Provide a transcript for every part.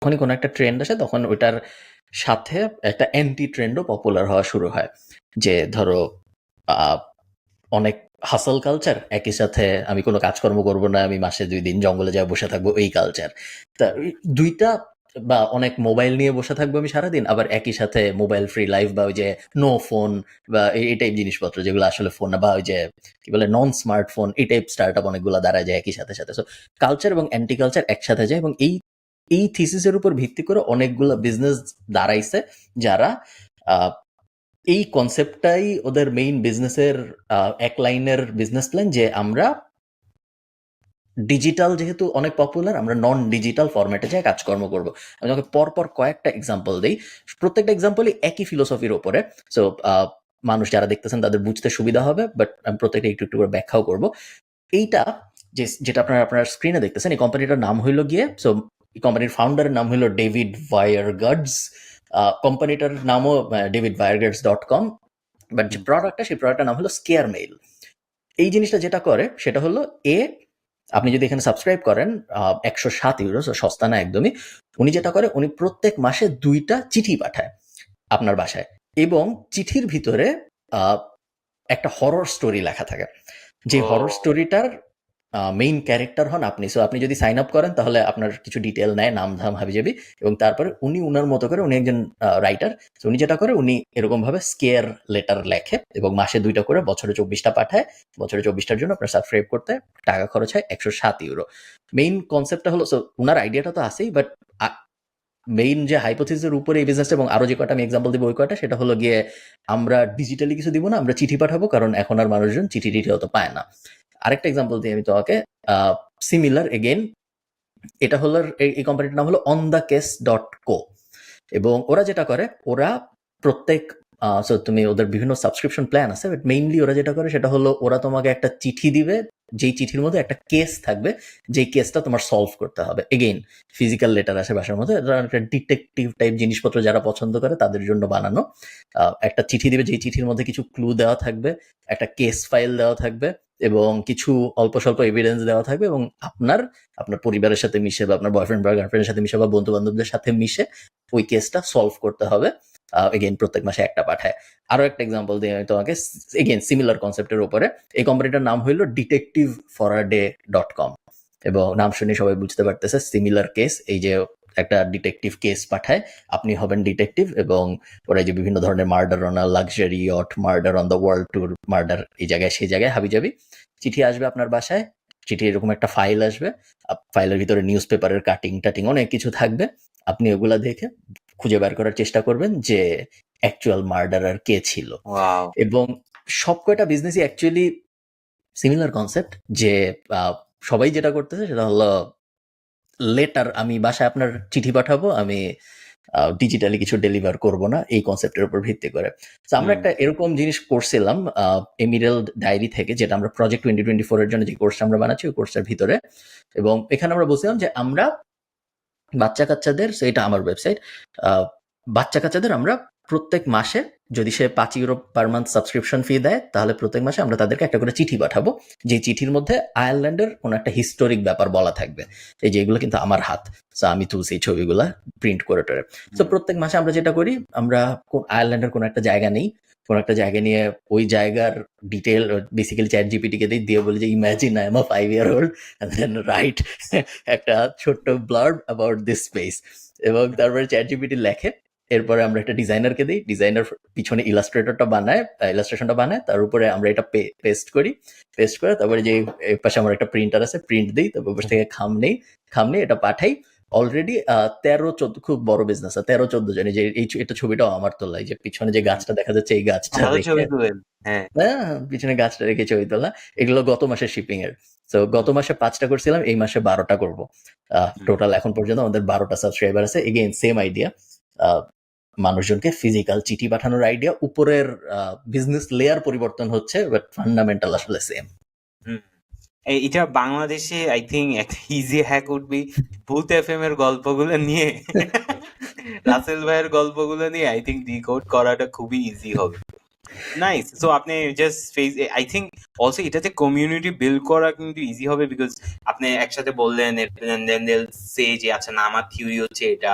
যখনই কোনো একটা ট্রেন্ড আসে তখন ওইটার সাথে একটা অ্যান্টি ট্রেন্ডও পপুলার হওয়া শুরু হয়। যে ধরো অনেক হাসল কালচার, একই সাথে আমি কোনো কাজকর্ম করব না, আমি মাসে 2 দিন জঙ্গলে যাওয়া বসে থাকবো, এই কালচার। তা দুইটা, বা অনেক মোবাইল নিয়ে বসে থাকবো আমি সারাদিন, আবার একই সাথে মোবাইল ফ্রি লাইফ, বা ওই যে নো ফোন বা এই টাইপ জিনিসপত্র যেগুলো আসলে ফোন না, বা ওই যে কি বলে নন স্মার্টফোন, এই টাইপ স্টার্ট আপ অনেকগুলো দাঁড়ায় যায় একই সাথে সাথে। সো কালচার এবং অ্যান্টি কালচার একসাথে যায়, এবং এই থিসিসের উপর ভিত্তি করে অনেকগুলো বিজনেস দাঁড়াইছে, যারা এই কনসেপ্টটাই ওদের মেইন বিজনেসের এক লাইনের বিজনেস প্ল্যান, যে আমরা ডিজিটাল যেহেতু অনেক পপুলার, আমরা নন ডিজিটাল ফরম্যাটে যাই কাজকর্ম করব। আমি তোমাকে পরপর কয়েকটা এক্সাম্পল দিই, প্রত্যেকটা এক্সাম্পলই একই ফিলোসফির ওপরে। সো মানুষ যারা দেখতেছেন তাদের বুঝতে সুবিধা হবে, বাট আমি প্রত্যেকটা একটু একটু করে ব্যাখ্যাও করব। এইটা যেটা আপনার স্ক্রিনে দেখতেছেন, এই কোম্পানিটার নাম হইল গিয়ে, সো এই কোম্পানির ফাউন্ডারের নাম হইল ডেভিড ভায়ারগার্ডস। কোম্পানিটার নামও davidvairgads.com, বাট যে প্রোডাক্টটা, সেই প্রোডাক্টের নাম হলো স্কেয়ার মেইল। এই জিনিসটা যেটা করে সেটা হলো, আপনি যদি এখানে সাবস্ক্রাইব করেন 107 ইউরো, সস্তা না একদমই। উনি যেটা করে, উনি প্রত্যেক মাসে 2টা চিঠি পাঠায় আপনার বাসায়, এবং চিঠির ভিতরে একটা হরর স্টোরি লেখা থাকে। যে হরর স্টোরিটার মেইন ক্যারেক্টার হন আপনি। সো আপনি যদি সাইন আপ করেন তাহলে আপনার কিছু ডিটেল নেয়, নাম ধাম হাবিজাবি, এবং তারপরে উনি উনার মতো করে, উনি একজন রাইটার, উনি যেটা করে, উনি এরকম ভাবে স্কেয়ার লেটার লেখে এবং মাসে 2টা করে, বছরে 24টা পাঠায়। বছরে 24টার জন্য আপনার সাবস্ক্রাইব করতে টাকা খরচ হয় 107 ইউরো। মেইন কনসেপ্টটা হলো, সো উনার আইডিয়াটা তো আছেই, বাট মেইন যে হাইপোথিসের উপরে এই বিজনেসটা, এবং আরো যে কয়টা আমি এক্সাম্পল দিব ওই কয়টা, সেটা হলো গিয়ে আমরা ডিজিটালি কিছু দিব না, আমরা চিঠি পাঠাবো, কারণ এখন আর মানুষজন চিঠি টিঠি অত পায় না। আরেকটা এক্সাম্পল দিই আমি তোমাকে, সিমিলার এগেইন, এটা হলো, এই কোম্পানিটার নাম হলো ontheCase.co, এবং ওরা যেটা করে, ওরা প্রত্যেক সো তুমি ওদের বিভিন্ন সাবস্ক্রিপশন প্ল্যান আছে, বাট মেইনলি ওরা যেটা করে সেটা হলো, ওরা তোমাকে একটা চিঠি দিবে, যেই চিঠির মধ্যে একটা কেস থাকবে, যেই কেসটা তোমার সলভ করতে হবে। এগেইন ফিজিক্যাল লেটার আসে বাসার মধ্যে, একটা ডিটেকটিভ টাইপ জিনিসপত্র যারা পছন্দ করে তাদের জন্য বানানো। একটা চিঠি দিবে, যেই চিঠির মধ্যে কিছু ক্লু দেওয়া থাকবে, একটা কেস ফাইল দেওয়া থাকবে, এবং কিছু অল্প স্বল্প এভিডেন্স দেওয়া থাকবে, এবং আপনার পরিবারের সাথে মিশে, বা আপনার বয়ফ্রেন্ড বা গার্লফ্রেন্ডের সাথে মিশে, বা বন্ধু বান্ধবদের সাথে মিশে ওই কেসটা সলভ করতে হবে। এগেইন প্রত্যেক মাসে একটা পাঠায়। আরো একটা এক্সাম্পল দিই আমি তোমাকে, এগেইন সিমিলার কনসেপ্টের উপরে। এই কোম্পানিটার নাম হইল detectiveforaday.com, এবং নাম শুনে সবাই বুঝতে পারতেছে সিমিলার কেস। এই যে একটা ডিটেকটিভ কেস পাঠায়, আপনি হবেন ডিটেকটিভ, এবং ওরা যে বিভিন্ন ধরনের murder on a luxury yacht, murder on the world tour, murder এই জায়গায় সেই জায়গায় হাবিজাবি, চিঠি আসবে আপনার বাসায়। চিঠি এরকম একটা ফাইল আসবে, ফাইলের ভিতরে নিউজ পেপারের কাটিং টাটিং অনেক কিছু থাকবে। আপনি ওগুলা দেখে খুঁজে বের করার চেষ্টা করবেন যে অ্যাকচুয়াল মার্ডারার কে ছিল। এবং সব কয়টা বিজনেসই অ্যাকচুয়ালি সিমিলার কনসেপ্ট, যে সবাই যেটা করতেছে সেটা হলো, লেটার, আমি বাসায় আপনার চিঠি পাঠাবো, আমি ডিজিটালি কিছু ডেলিভার করব না, এই কনসেপ্টের উপর ভিত্তি করে। তো আমরা একটা এরকম জিনিস করছিলাম এমিরাল্ড ডায়েরি থেকে, যেটা আমরা প্রজেক্ট 2024 এর জন্য যে কোর্সটা আমরা বানাচ্ছি, ওই কোর্সের ভিতরে। এবং এখানে আমরা বলছিলাম যে আমরা বাচ্চা কাচ্চাদের, এটা আমার ওয়েবসাইট, বাচ্চা কাচ্চাদের আমরা প্রত্যেক মাসে, যদি সে 5 ইউরো পার মান্থ সাবস্ক্রিপশন ফি দেয়, তাহলে প্রত্যেক মাসে আমরা তাদেরকে একটা করে চিঠি পাঠাবো, যে চিঠির মধ্যে আয়ারল্যান্ডের কোনো একটা হিস্টোরিক ব্যাপার বলা থাকবে। এই যে এগুলো কিন্তু আমার হাত, সো আমি তুলছি এই ছবিগুলা প্রিন্ট করে টরে। তো প্রত্যেক মাসে আমরা যেটা করি, আমরা আয়ারল্যান্ডের কোনো একটা জায়গা নেই, কোনো একটা জায়গা নিয়ে ওই জায়গার ডিটেল বেসিক্যালি চ্যাট জিপিটিকে দিয়ে বলি যে imagine I am a 5-year-old and then write একটা ছোট্ট ব্লার্ব অ্যাবাউট দিস স্পেস, এবং তারপরে চ্যাট জিপিটি লেখে। এরপরে আমরা একটা ডিজাইনারকে দিই, ডিজাইনার পিছনে ইলাস্ট্রেশনটা বানায়, তার উপরে আমরা এটা পেস্ট করে, তারপরে যে পাশে আমার একটা প্রিন্টার আছে, প্রিন্ট দিই, তারপর পাশ থেকে খাম নেই, এটা পাঠাই। অলরেডি 13-14, খুব বড় বিজনেস, 13-14 জন। যে এটা ছবিটাও আমার তোলা, যে পিছনে যে গাছটা দেখা যাচ্ছে, এই গাছটা রেখে, পিছনে গাছটা রেখে ছবি তোলা। এগুলো গত মাসের শিপিং এর। তো গত মাসে 5টা করছিলাম, এই মাসে 12টা করবো। টোটাল এখন পর্যন্ত আমাদের 12টা সাবস্ক্রাইবার আছে। এগেইন সেম আইডিয়া, মানুষজনকে ফিজিক্যাল চিঠি পাঠানোর আইডিয়া, উপরের বিজনেস লেয়ার পরিবর্তন হচ্ছে, বাট ফান্ডামেন্টাল আসলে সেম। এটা বাংলাদেশে আই থিঙ্ক একটা ইজি হ্যাক উড বি ভূত এফএম এর গল্পগুলো নিয়ে, রাসেল ভাইয়ের গল্পগুলো নিয়ে আই থিঙ্ক ডিকোড করাটা খুবই ইজি হবে। নাইস। সো আপনি জাস্ট আই থিঙ্ক অলসো এটাতে কমিউনিটি বিল্ড করা কিন্তু ইজি হবে, বিকজ আপনি একসাথে বললেন সে যে আচ্ছা না আমার থিওরি হচ্ছে এটা,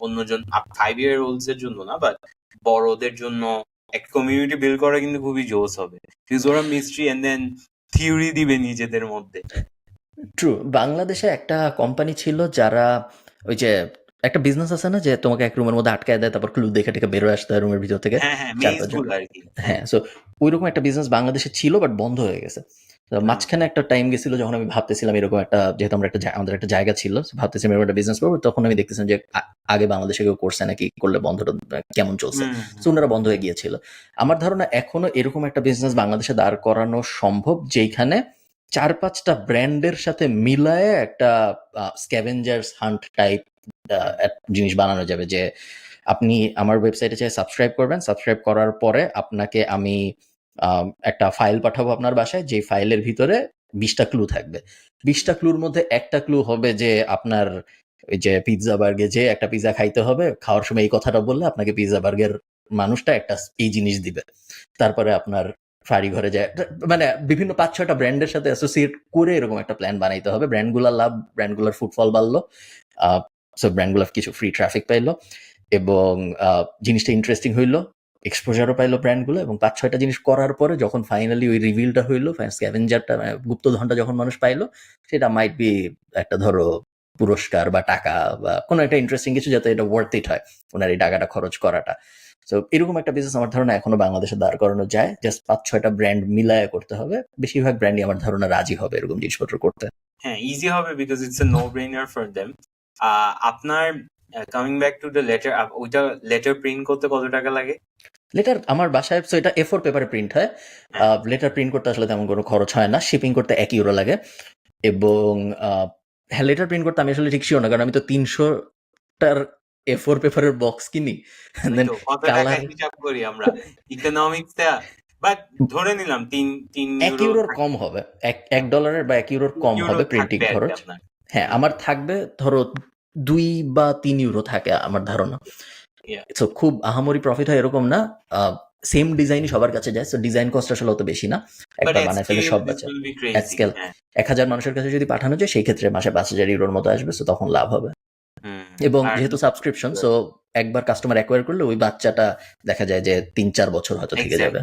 অন্যজন 5-year-olds এর জন্য না বাট বড়দের জন্য একটা কমিউনিটি বিল্ড করা কিন্তু খুবই জোস হবে, বিকজ ওরা মিস্ট্রি এন্ড দেন থিওরি দিবে নিজেদের মধ্যে। ট্রু। বাংলাদেশে একটা কোম্পানি ছিল যারা ওই যে একটা বিজনেস আছে না যে তোমাকে এক রুমের মধ্যে আটকায় দেয়, তারপর ক্লু দেখে টেকে বেরোয় আসতে হয় রুমের ভিতর থেকে হ্যাঁ হ্যাঁ, চার মেজ পাঁচজন। গুলো আর কি। হ্যাঁ, সো ওইরকম একটা বিজনেস বাংলাদেশে ছিল বাট বন্ধ হয়ে গেছে। তো মাঝখানে একটা টাইম গেছিল যখন আমি ভাবতেছিলাম এরকম একটা, যেহেতু আমরা একটা আমাদের একটা জায়গা ছিল, so ভাবতেছিলাম এরকম একটা বিজনেস করবো, তখন আমি দেখতেছিলাম যে আগে বাংলাদেশে কেউ করছে নাকি, করলে বন্ধটা কেমন চলছে, সো ওনারা বন্ধ হয়ে গিয়েছিল। আমার ধারণা এখনো এরকম একটা বিজনেস বাংলাদেশে দাঁড় করানো সম্ভব যেখানে 4-5টা ব্র্যান্ডের সাথে মিলায়ে একটা স্ক্যাভেঞ্জার্স হান্ট টাইপ জিনিস বানানো যাবে, যে আপনি আমার ওয়েবসাইটে চাই সাবস্ক্রাইব করবেন, সাবস্ক্রাইব করার পরে আপনাকে আমি একটা ফাইল পাঠাবো আপনার বাসায়, যে ফাইলের ভিতরে 20টা ক্লু থাকবে। 20টা ক্লুর মধ্যে একটা ক্লু হবে যে আপনার ওই যে পিৎজা বার্গে যে একটা পিৎজা খাইতে হবে, খাওয়ার সময় এই কথাটা বললে আপনাকে পিৎজা বার্গের মানুষটা একটা এই জিনিস দিবে। তারপরে আপনার ফাড়ি ঘরে যায়, মানে বিভিন্ন 5-6টা ব্র্যান্ডের সাথে অ্যাসোসিয়েট করে এরকম একটা প্ল্যান বানাইতে হবে। ব্র্যান্ডগুলার লাভ, ব্র্যান্ডগুলার ফুটফল বাড়লো, সো ব্র্যান্ডগুলো কিছু ফ্রি ট্রাফিক পাইলো এবং জিনিসটা ইন্টারেস্টিং হইলো, এক্সপোজারও পাইলো ব্র্যান্ডগুলো, এবং 5-6টা জিনিস করার পরে যখন ফাইনালি ওই রিভিলটা হইলো, স্ক্যাভেঞ্জারটা গুপ্তধনটা যখন মানুষ পাইলো, সেটা মাইট বি একটা ধরো পুরস্কার বা টাকা বা কোনো একটা ইন্টারেস্টিং কিছু, যাতে এটা ওয়ার্থ ইট হয় ওনার এই টাকাটা খরচ করাটা। তো এরকম একটা বিজনেস আমার ধারণা এখনো বাংলাদেশে দাঁড় করানো যায়, জাস্ট 5-6টা ব্র্যান্ড মিলায় করতে হবে। বেশিরভাগ ব্র্যান্ডই আমার ধারণা রাজি হবে এরকম জিনিসপত্র করতে। হ্যাঁ, ইজি হবে because it's a no brainer for them. আপনার coming back to the letter, ওইটা লেটার প্রিন্ট করতে কত টাকা লাগে? লেটার আমার বাসায়, সো এটা A4 পেপারে প্রিন্ট হয়। লেটার প্রিন্ট করতে আসলে তেমন কোনো খরচ হয় না, শিপিং করতে 1 ইউরো লাগে। এবং হ্যাঁ, লেটার প্রিন্ট করতে আমি আসলে ঠিক শিওর না, কারণ আমি তো 300টার A4 পেপারের বক্স কিনি, দেন কত টাকা কালার হিসাব করি আমরা ইকোনমিক্স, বাট ধরে নিলাম 3 1 ইউরো ইউরোর কম হবে, $1 বা 1 ইউরোর কম হবে প্রিন্টিং থাকবে আর কি খরচ। আপনার। হ্যাঁ, আমার থাকবে ধরো 2 বা 3 ইউরো থাকে আমার ধারণা। Yeah. সো খুব আহামরি প্রফিট হয় এরকম না। সেম ডিজাইনই সবার কাছে যায়, সো ডিজাইন কস্ট আসলে অত বেশি না, But একবার at বানায় ফেলে scale, সব this বাচ্চা। will be at crazy. Scale হ্যাঁ। 1000 মানুষের কাছে যদি পাঠানো যায়, সেই ক্ষেত্রে মাসে 5000 ইউরোর মতো আসবে, সো তখন লাভ হবে। এবং আর যেহেতু সাবস্ক্রিপশন, সো একবার কাস্টমার অ্যাকোয়ার করলে ওই বাচ্চাটা দেখা যায় যে 3-4 বছর হয়তো থেকে যাবে।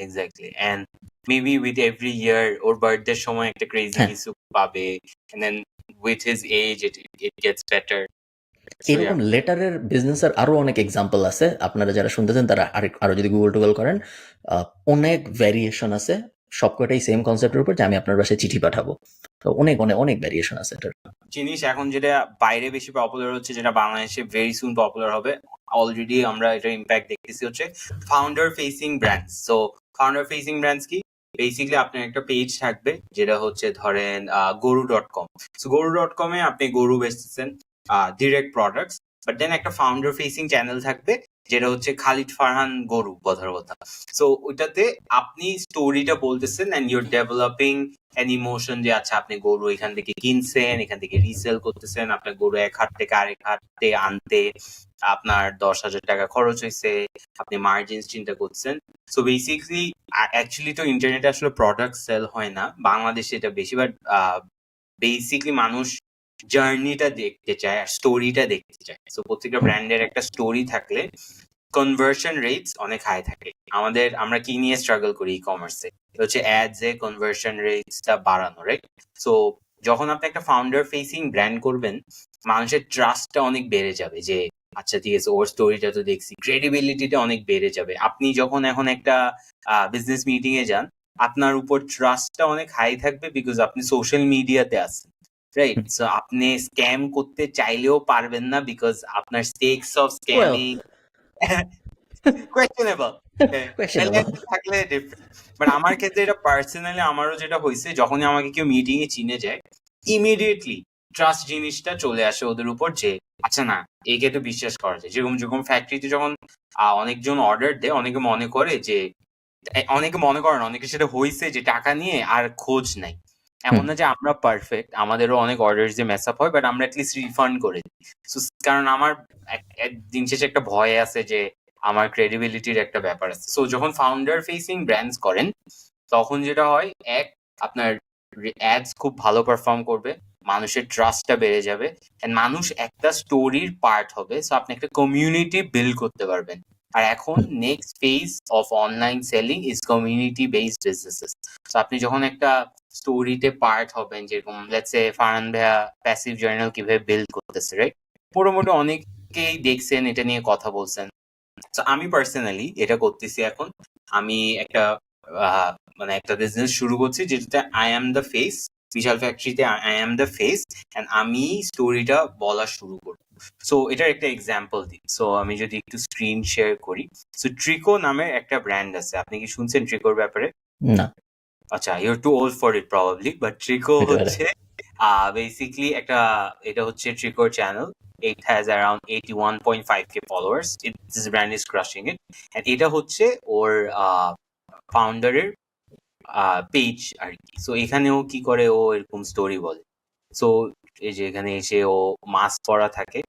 Exactly, and maybe with every year ওর বার্থডে সময় একটা ক্রেজি হ্যাঁ। কিছু পাবে, and then with his age it gets better. এরকম লেটারের বিজনেসের আরো অনেক এক্সাম্পল আছে, আপনারা যারা শুনতেছেন তারা আরো যদি গুগল টুগল করেন, অনেক ভ্যারিয়েশন আছে, সবকটাই সেম কনসেপ্টের উপর, যে আমি আপনার বাসায় চিঠি পাঠাবো। তো অনেক অনেক অনেক ভ্যারিয়েশন আছে এটার। জিনিস এখন যেটা বাইরে বেশি পপুলার হচ্ছে, যেটা বাংলাদেশে ভেরি সুন পপুলার হবে, অলরেডি আমরা এটার ইম্প্যাক্ট দেখতেছি, হচ্ছে founder facing brands. So founder facing brands কি? বেসিক্যালি আপনার একটা পেজ থাকবে, যেটা হচ্ছে ধরেন গরু.com। সো গরু.com-এ আপনি গরু বেচতেছেন, ডিরেক্ট প্রোডাক্টস, বাট দেন একটা ফাউন্ডার ফেসিং চ্যানেল থাকবে, যেটা হচ্ছে খালিদ ফারহান গরু কথার কথা। সো ওইটাতে আপনি স্টোরিটা বলতেছেন and your developing an emotion, যে আচ্ছা আপনি গরু এখান থেকে কিনছেন, এখান থেকে রিসেল করতেছেন, আপনার গরু এক হাট থেকে আরেক হাটে আনতে আপনার 10,000 টাকা খরচ হয়েছে, আপনি মার্জিন চিন্তা করছেন। সো বেসিক্যালি অ্যাকচুয়ালি তো ইন্টারনেটে আসলে প্রোডাক্ট সেল হয় না, বাংলাদেশে এটা বেশি, বাট বেসিক্যালি মানুষ জার্নিটা দেখতে চায় আর স্টোরিটা দেখতে চায়। সো প্রত্যেকটা ব্র্যান্ডের একটা স্টোরি থাকলে কনভার্সন রেটস অনেক হাই থাকে। আমরা কি নিয়ে স্ট্রাগল করি ই কমার্সে, হচ্ছে অ্যাডস এ কনভার্সন রেটসটা বাড়ানো, রাইট? সো যখন আপনি একটা ফাউন্ডার ফেসিং ব্র্যান্ড করবেন, মানুষের ট্রাস্টটা অনেক বেড়ে যাবে, যে আচ্ছা ঠিক আছে ওর স্টোরিটা তো দেখছি, ক্রেডিবিলিটিটা অনেক বেড়ে যাবে। আপনি যখন এখন একটা বিজনেস মিটিং এ যান, আপনার উপর ট্রাস্টটা অনেক হাই থাকবে, বিকজ আপনি সোশ্যাল মিডিয়াতে আছেন, রাইট? সো আপনি স্ক্যাম করতে চাইলেও পারবেন না, বিকজ আপনার স্টেকস অফ স্ক্যামিং questionable থাকলে ডিফারেন্ট। বাট আমার ক্ষেত্রে এটা পার্সোনালি আমারও যেটা হয়েছে, যখনই আমাকে কেউ মিটিং এ চিনে যায়, ইমিডিয়েটলি ট্রাস্ট জিনিসটা চলে আসে ওদের উপর, যে আচ্ছা না একে তো বিশ্বাস করা যায়। যেরকম ফ্যাক্টরিতে যখন অনেকজন অর্ডার দেয়, অনেকে মনে করে যে, অনেকে মনে করেন, অনেকে সেটা হয়েছে যে টাকা নিয়ে আর খোঁজ নাই। এমন না যে আমরা পারফেক্ট, আমাদেরও অনেক অর্ডার যে মেস আপ হয়, বাট আমরা অ্যাটলিস্ট রিফান্ড করে দিই। কারণ আমার দিন শেষে একটা ভয় আছে যে আমার ক্রেডিবিলিটির একটা ব্যাপার আছে। সো যখন ফাউন্ডার ফেসিং ব্র্যান্ডস করেন, তখন যেটা হয়, আপনার অ্যাডস খুব ভালো পারফর্ম করবে, মানুষের ট্রাস্টটা বেড়ে যাবে, এন্ড মানুষ একটা স্টোরির পার্ট হবে, সো আপনি একটা কমিউনিটি বিল্ড করতে পারবেন। আর এখন next phase of online selling is community based businesses. তো আপনি যখন একটা স্টোরিতে পার্ট হবেন, যেরকম লেটস সে ফারহান ভাইয়া প্যাসিভ জার্নাল কিভাবে বিল্ড করতেছে, রাইট? মোটামুটি অনেকেই দেখছেন, এটা নিয়ে কথা বলছেন। তো আমি পার্সোনালি এটা করতেছি এখন। আমি একটা মানে একটা বিজনেস শুরু করছি যেটাতে আই অ্যাম দ্য ফেস, বিশাল ফ্যাক্টরিতে I am the face, and আমি স্টোরিটা বলা শুরু করব। সো এটার একটা এক্সাম্পল দিই। সো আমি যদি একটু স্ক্রিন শেয়ার করি, সো ট্রিকো নামের একটা ব্র্যান্ড আছে, আপনি কি শুনছেন ট্রিকোর ব্যাপারে? না, আচ্ছা, you're too old for it probably, but Triko হতে পারে। হচ্ছে বেসিক্যালি একটা, এটা হচ্ছে ট্রিকোর channel. It has around 81.5k followers. This brand is crushing it. And এটা হচ্ছে ওর ফাউন্ডারের পেজ আর কি। সো এখানেও কি করে, ও এরকম স্টোরি বলে। সো এই যে এখানে এসে ও মাস্ক পরা থাকে,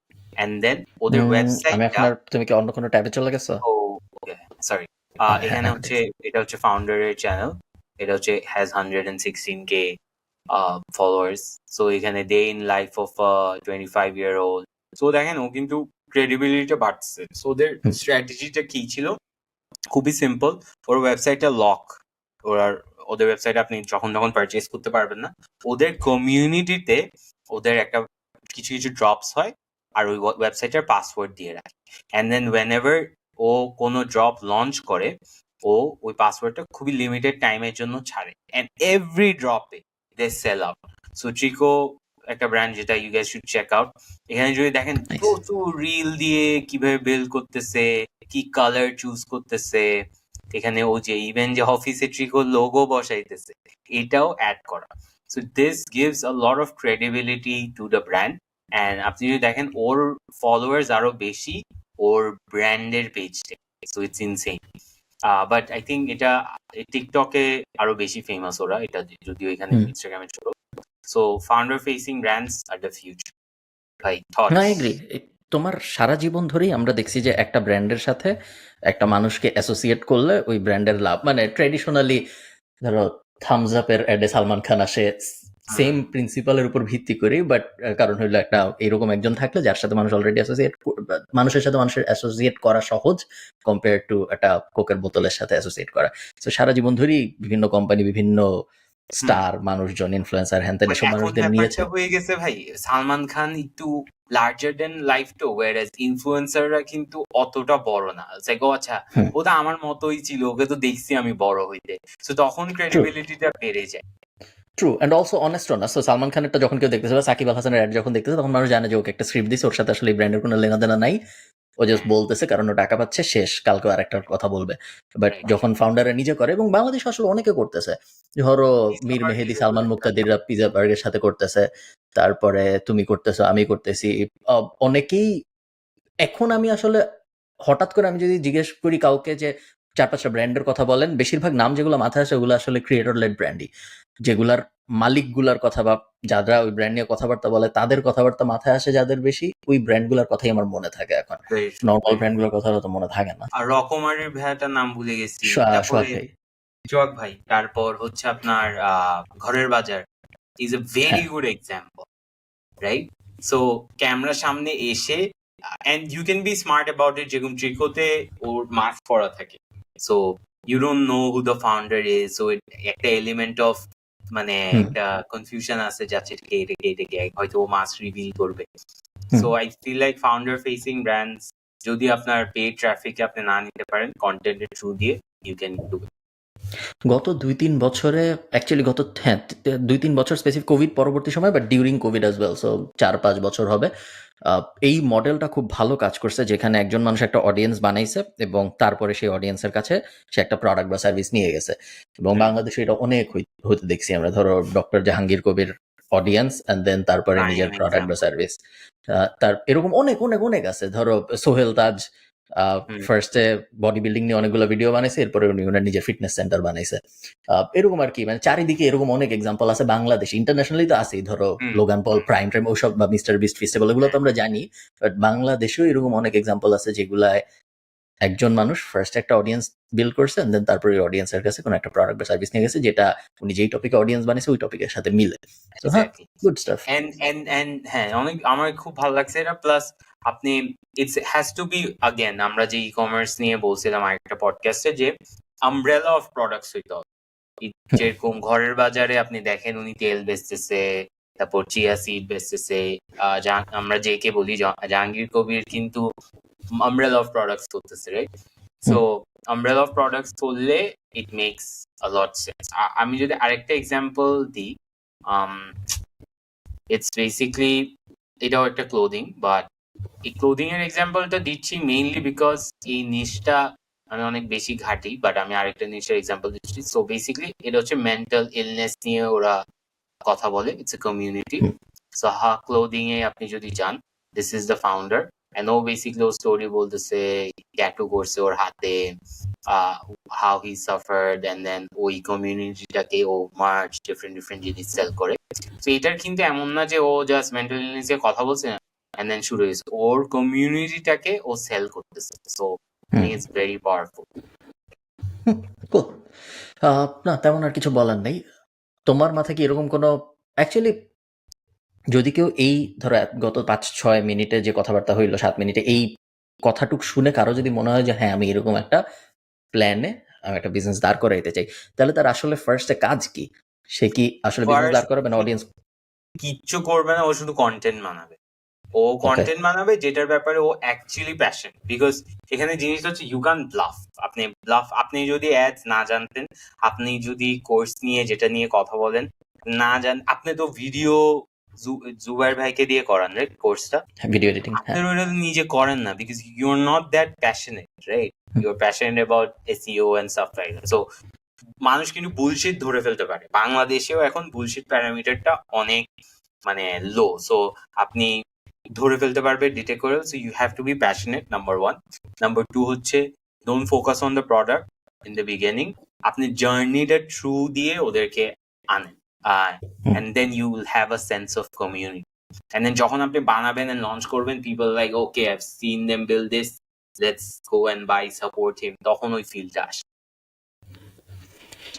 এন্ড দেন ওদের আমি এখন ওয়েবসাইটটা, আর, তুমি কি অন্য কোনো ট্যাবে চলে গেছো? ও ওকে, সরি, হ্যাঁ, এখানে এখন হচ্ছে, দেখছি। এটা হচ্ছে ফাউন্ডারের চ্যানেল, এটা হচ্ছে হ্যাজ 116k followers. সো এখানে day in life of 25-year-old. So দেখেন ও কিন্তু ক্রেডিবিলিটি বাড়ছে। সো ওদের স্ট্র্যাটেজিটা কি ছিল, খুবই সিম্পল। ওর ওয়েবসাইটটা লক, ওদের ওয়েবসাইটে আপনি যখন তখন পারচেস করতে পারবেন না। ওদের কমিউনিটিতে ওদের একটা কিছু কিছু ড্রপস হয়, আর ওই ওয়েবসাইটের পাসওয়ার্ড দিয়ে রাখে, অ্যান্ড দেন ওয়েন এভার ও কোনো ড্রপ লঞ্চ করে, ও ওই পাসওয়ার্ডটা খুবই লিমিটেড টাইমের জন্য ছাড়ে, অ্যান্ড এভরি ড্রপে they sell out. So Triko একটা ব্র্যান্ড যেটা you guys should check out. এখানে যদি দেখেন Nice. প্রচুর রিল দিয়ে কিভাবে বিল্ড করতেছে, কি কালার চুজ করতেছে, এখানে ও যে ইভেন যে অফিসে ট্রিকো লোগো বসাইতেছে, এটাও অ্যাড করা। So this gives a lot of credibility to the brand. And আপনি যদি দেখেন ওর ফলোয়ার্স আরো বেশি ওর ব্র্যান্ডের পেজে, so it's insane. But I think এটা টিকটকে আরো বেশি ফেমাস ওরা, এটা যদিও এখানে ইনস্টাগ্রামে ছোট। So founder facing brands are the future. ভাই থটস? না, এগ্রি। তোমার সারা জীবন ধরেই আমরা দেখছি যে একটা ব্র্যান্ডের সাথে একটা মানুষকে অ্যাসোসিয়েট করলে ওই ব্র্যান্ডের লাভ, মানে ট্রেডিশনালি ধরো থামস আপের অ্যাডে সালমান খান আসে, সেম প্রিন্সিপালের উপর ভিত্তি করি, বাট কারণ হইলো একটা এরকম একজন থাকলে যার সাথে মানুষ অলরেডি অ্যাসোসিয়েট, মানুষের সাথে মানুষের অ্যাসোসিয়েট করা সহজ কম্পেয়ার টু একটা কোকের বোতলের সাথে অ্যাসোসিয়েট করা। তো সারা জীবন ধরেই বিভিন্ন কোম্পানি, বিভিন্ন স্টার, মানুষজন, ইনফ্লুয়েন্সার, হ্যান তেন এসব এখন মানুষদের নিয়েছে। ব্যাপারটা হয়ে গেছে ভাই, সালমান খান একটু লার্জার দেন লাইফ তো, ওয়ারাজ ইনফ্লুয়েন্সাররা কিন্তু অতটা বড় না। লাইক ও আচ্ছা, ও তো আমার মতোই ছিল, ওকে তো দেখছি আমি বড় হইতে, সো তখন ক্রেডিবিলিটিটা বেড়ে যায়। ট্রু, অ্যান্ড অলসো অনেস্ট না। সো সালমান খানেরটা যখন কেউ দেখতেছে বা সাকিব আল হাসানের অ্যাড যখন দেখতেছে, তখন মানুষ জানে যে ওকে একটা স্ক্রিপ্ট দিচ্ছে, ওর সাথে আসলে এই ব্র্যান্ডের কোনো লেনাদেনা নাই, ও জাস্ট বলতেছে কারণ ও টাকা পাচ্ছে, শেষ, কালকে আর একটা কথা বলবে। But Right. যখন ফাউন্ডাররা নিজে করে, এবং বাংলাদেশ আসলে অনেকে করতেছে, ধরো মীর মেহেদি, সালমান মুক্তাদিররা পিজা বার্গের সাথে করতেছে, তারপরে তুমি করতেছো, আমি করতেছি, অনেকেই। এখন আমি আসলে হঠাৎ করে আমি যদি জিজ্ঞেস করি কাউকে যে 4-5টা ব্র্যান্ডের কথা বলেন, বেশিরভাগ নাম যেগুলো মাথায় আসে ওগুলো আসলে ক্রিয়েটর লেড ব্র্যান্ডই, যেগুলার মালিকগুলার কথা বা যারা ওই ব্র্যান্ড নিয়ে কথাবার্তা বলে তাদের কথাবার্তা মাথায় আসে, যাদের বেশি ওই ব্র্যান্ডগুলোর কথাই আমার মনে থাকে। এখন Very true, normal very true. ব্র্যান্ডগুলোর কথা তো মনে থাকে না। আর রকমারির ভাইয়াটার নাম ভুলে গেছি। সোহাগ তারপরে ভাই। সোহাগ ভাই, তারপর হচ্ছে আপনার ঘরের বাজার ইজ এ ভেরি হ্যাঁ, গুড এক্সাম্পল, রাইট? সো ক্যামেরার সামনে এসে, and you can be smart about it, যেরকম ট্রিকোতে ওর মাস্ক পরা থাকে, so you don't know who the founder is, so একটা এলিমেন্ট অফ মানে একটা কনফিউশন আছে, যাচ্ছে এটাকে হয়তো ও মাস্ক রিভিল করবে। So I feel like founder facing brands, যদি আপনার পেড ট্রাফিকে আপনি না নিতে পারেন, কন্টেন্টের থ্রু দিয়ে ইউ ক্যান ডু ইট। গত 2-3 বছরে, অ্যাকচুয়ালি গত 2-3 বছর স্পেসিফিক কোভিড পরবর্তী সময়, but during Covid as well, so 4-5 বছর হবে, এই মডেলটা খুব ভালো কাজ করছে, যেখানে একজন মানুষ একটা অডিয়েন্স বানাইছে এবং তারপরে সেই অডিয়েন্সের কাছে সে একটা প্রোডাক্ট বা সার্ভিস নিয়ে গেছে। এবং বাংলাদেশে এটা অনেক হতে দেখছি আমরা, ধরো doctor Jahangir Kabir audience, and then তারপরে নিজের প্রোডাক্ট বা সার্ভিস, তার এরকম অনেক অনেক অনেক আছে। ধরো সোহেল তাজ ফার্স্টে বডি বিল্ডিং নিয়ে অনেকগুলো ভিডিও বানাইছে, এরপরে উনি ওনার নিজের ফিটনেস সেন্টার বানাইছে, এরকম আর কি। মানে চারিদিকে এরকম অনেক এক্সাম্পল আছে, বাংলাদেশ, ইন্টারন্যাশনালি তো আছেই, ধরো লোগান পল, প্রাইম টাইম, ওসব, বা মিস্টার বিস্ট ফেস্টিভ্যাল, এগুলো তো আমরা জানি, বাট বাংলাদেশেও এরকম অনেক এক্সাম্পল আছে যেগুলায় একজন মানুষ ফার্স্ট একটা অডিয়েন্স বিল্ড করছে, দেন তারপরে ওই অডিয়েন্সের কাছে কোনো একটা প্রোডাক্ট বা সার্ভিস নিয়ে গেছে যেটা উনি যেই টপিকে অডিয়েন্স বানিয়েছে ওই টপিকের সাথে মিলে। তো হ্যাঁ, এক্স্যাক্টলি। Good staff. এন্ড হ্যাঁ, অনেক আমার খুব ভালো লাগছে এটা। প্লাস আপনি it's has to be again, আমরা যে ই কমার্স নিয়ে বলছিলাম আরেকটা পডকাস্টে, যে আমব্রেলা অফ প্রোডাক্টস হইতে হবে। যেরকম ঘরের বাজারে আপনি দেখেন উনি তেল বেচতেছে, তারপর চিয়া সিড বেচতেছে, আমরা যে কে বলি জাহাঙ্গীর কবির কিন্তু আমব্রেলা অফ প্রোডাক্টস করতেছে, right? So umbrella of products করলে it makes a lot sense. আমি যদি আরেকটা এক্সাম্পল দিই, ইটস বেসিকলি এটাও একটা ক্লোদিং, বাট এই ক্লোদিং এর এক্সাম্পলটা দিচ্ছি মেইনলি বিকজ এই নিশটা আমি অনেক বেশি ঘাটি, বাট আমি আরেকটা নিশের এক্সাম্পল দিচ্ছি। সো বেসিক্যালি এটা হচ্ছে মেন্টাল ইলনেস নিয়ে ওরা কথা বলে, it's a community. So clothing এ আপনি যদি যান, this is the founder, and ও বেসিক্যালি ও স্টোরি বলতেছে ট্যাটু করছে ওর হাতে, how he suffered, and then ওই কমিউনিটিটাকে ও মার্চ ডিফারেন্ট জিনিস সেল করে। তো এটার কিন্তু এমন না যে ও জাস্ট মেন্টাল ইলনেস এর কথা বলছে and then শুরু হয়েছে, ওর কমিউনিটিটাকে ও সেল করতেছে। So it's very powerful. Cool. না তেমন আর কিছু বলার নেই। তোমার মাথায় কি এরকম কোনো, অ্যাকচুয়ালি যদি কেউ এই ধরো গত 5-6 মিনিটে যে কথাবার্তা হইলো, 7 মিনিটে এই কথাটুক শুনে কারো যদি মনে হয় যে হ্যাঁ আমি এরকম একটা প্ল্যানে আমি একটা বিজনেস দাঁড় করাইতে চাই, তাহলে তার আসলে ফার্স্টে কাজ কি? সে কি আসলে বিজনেস দাঁড় করাবে না অডিয়েন্স? কিচ্ছু করবে না, ও শুধু কন্টেন্ট বানাবে। ও কন্টেন্ট বানাবে যেটার ব্যাপারে ও অ্যাকচুয়ালি প্যাশন। বিকজ এখানে জিনিসটা হচ্ছে ইউ ক্যান ব্লাফ। আপনি যদি অ্যাডস না জানতেন, আপনি যদি কোর্স নিয়ে যেটা নিয়ে কথা বলেন না আপনি তো ভিডিও জুবাইর ভাইকে দিয়ে করান, রাইট? কোর্সটা ভিডিও এডিটিং আপনি ওটা নিজে করেন না, because you are not that passionate, right? You are passionate about SEO and stuff like that. So মানুষ কিন্তু বুলশিট ধরে ফেলতে পারে। বাংলাদেশেও এখন বুলশিট প্যারামিটারটা অনেক মানে লো। সো আপনি ধরে ফেলতে পারবে ডিটেক্ট করে। So you have to be passionate, number 1। Number 2 হচ্ছে don't focus on the product in the beginning. আপনি জার্নিটা থ্রু দিয়ে ওদেরকে আনেন, and then you will have a sense of community. And then যখন আপনি বানাবেন and launch করবেন, people like okay I've seen them build this, let's go and buy, support him, তখন ওই ফিলটা আসে।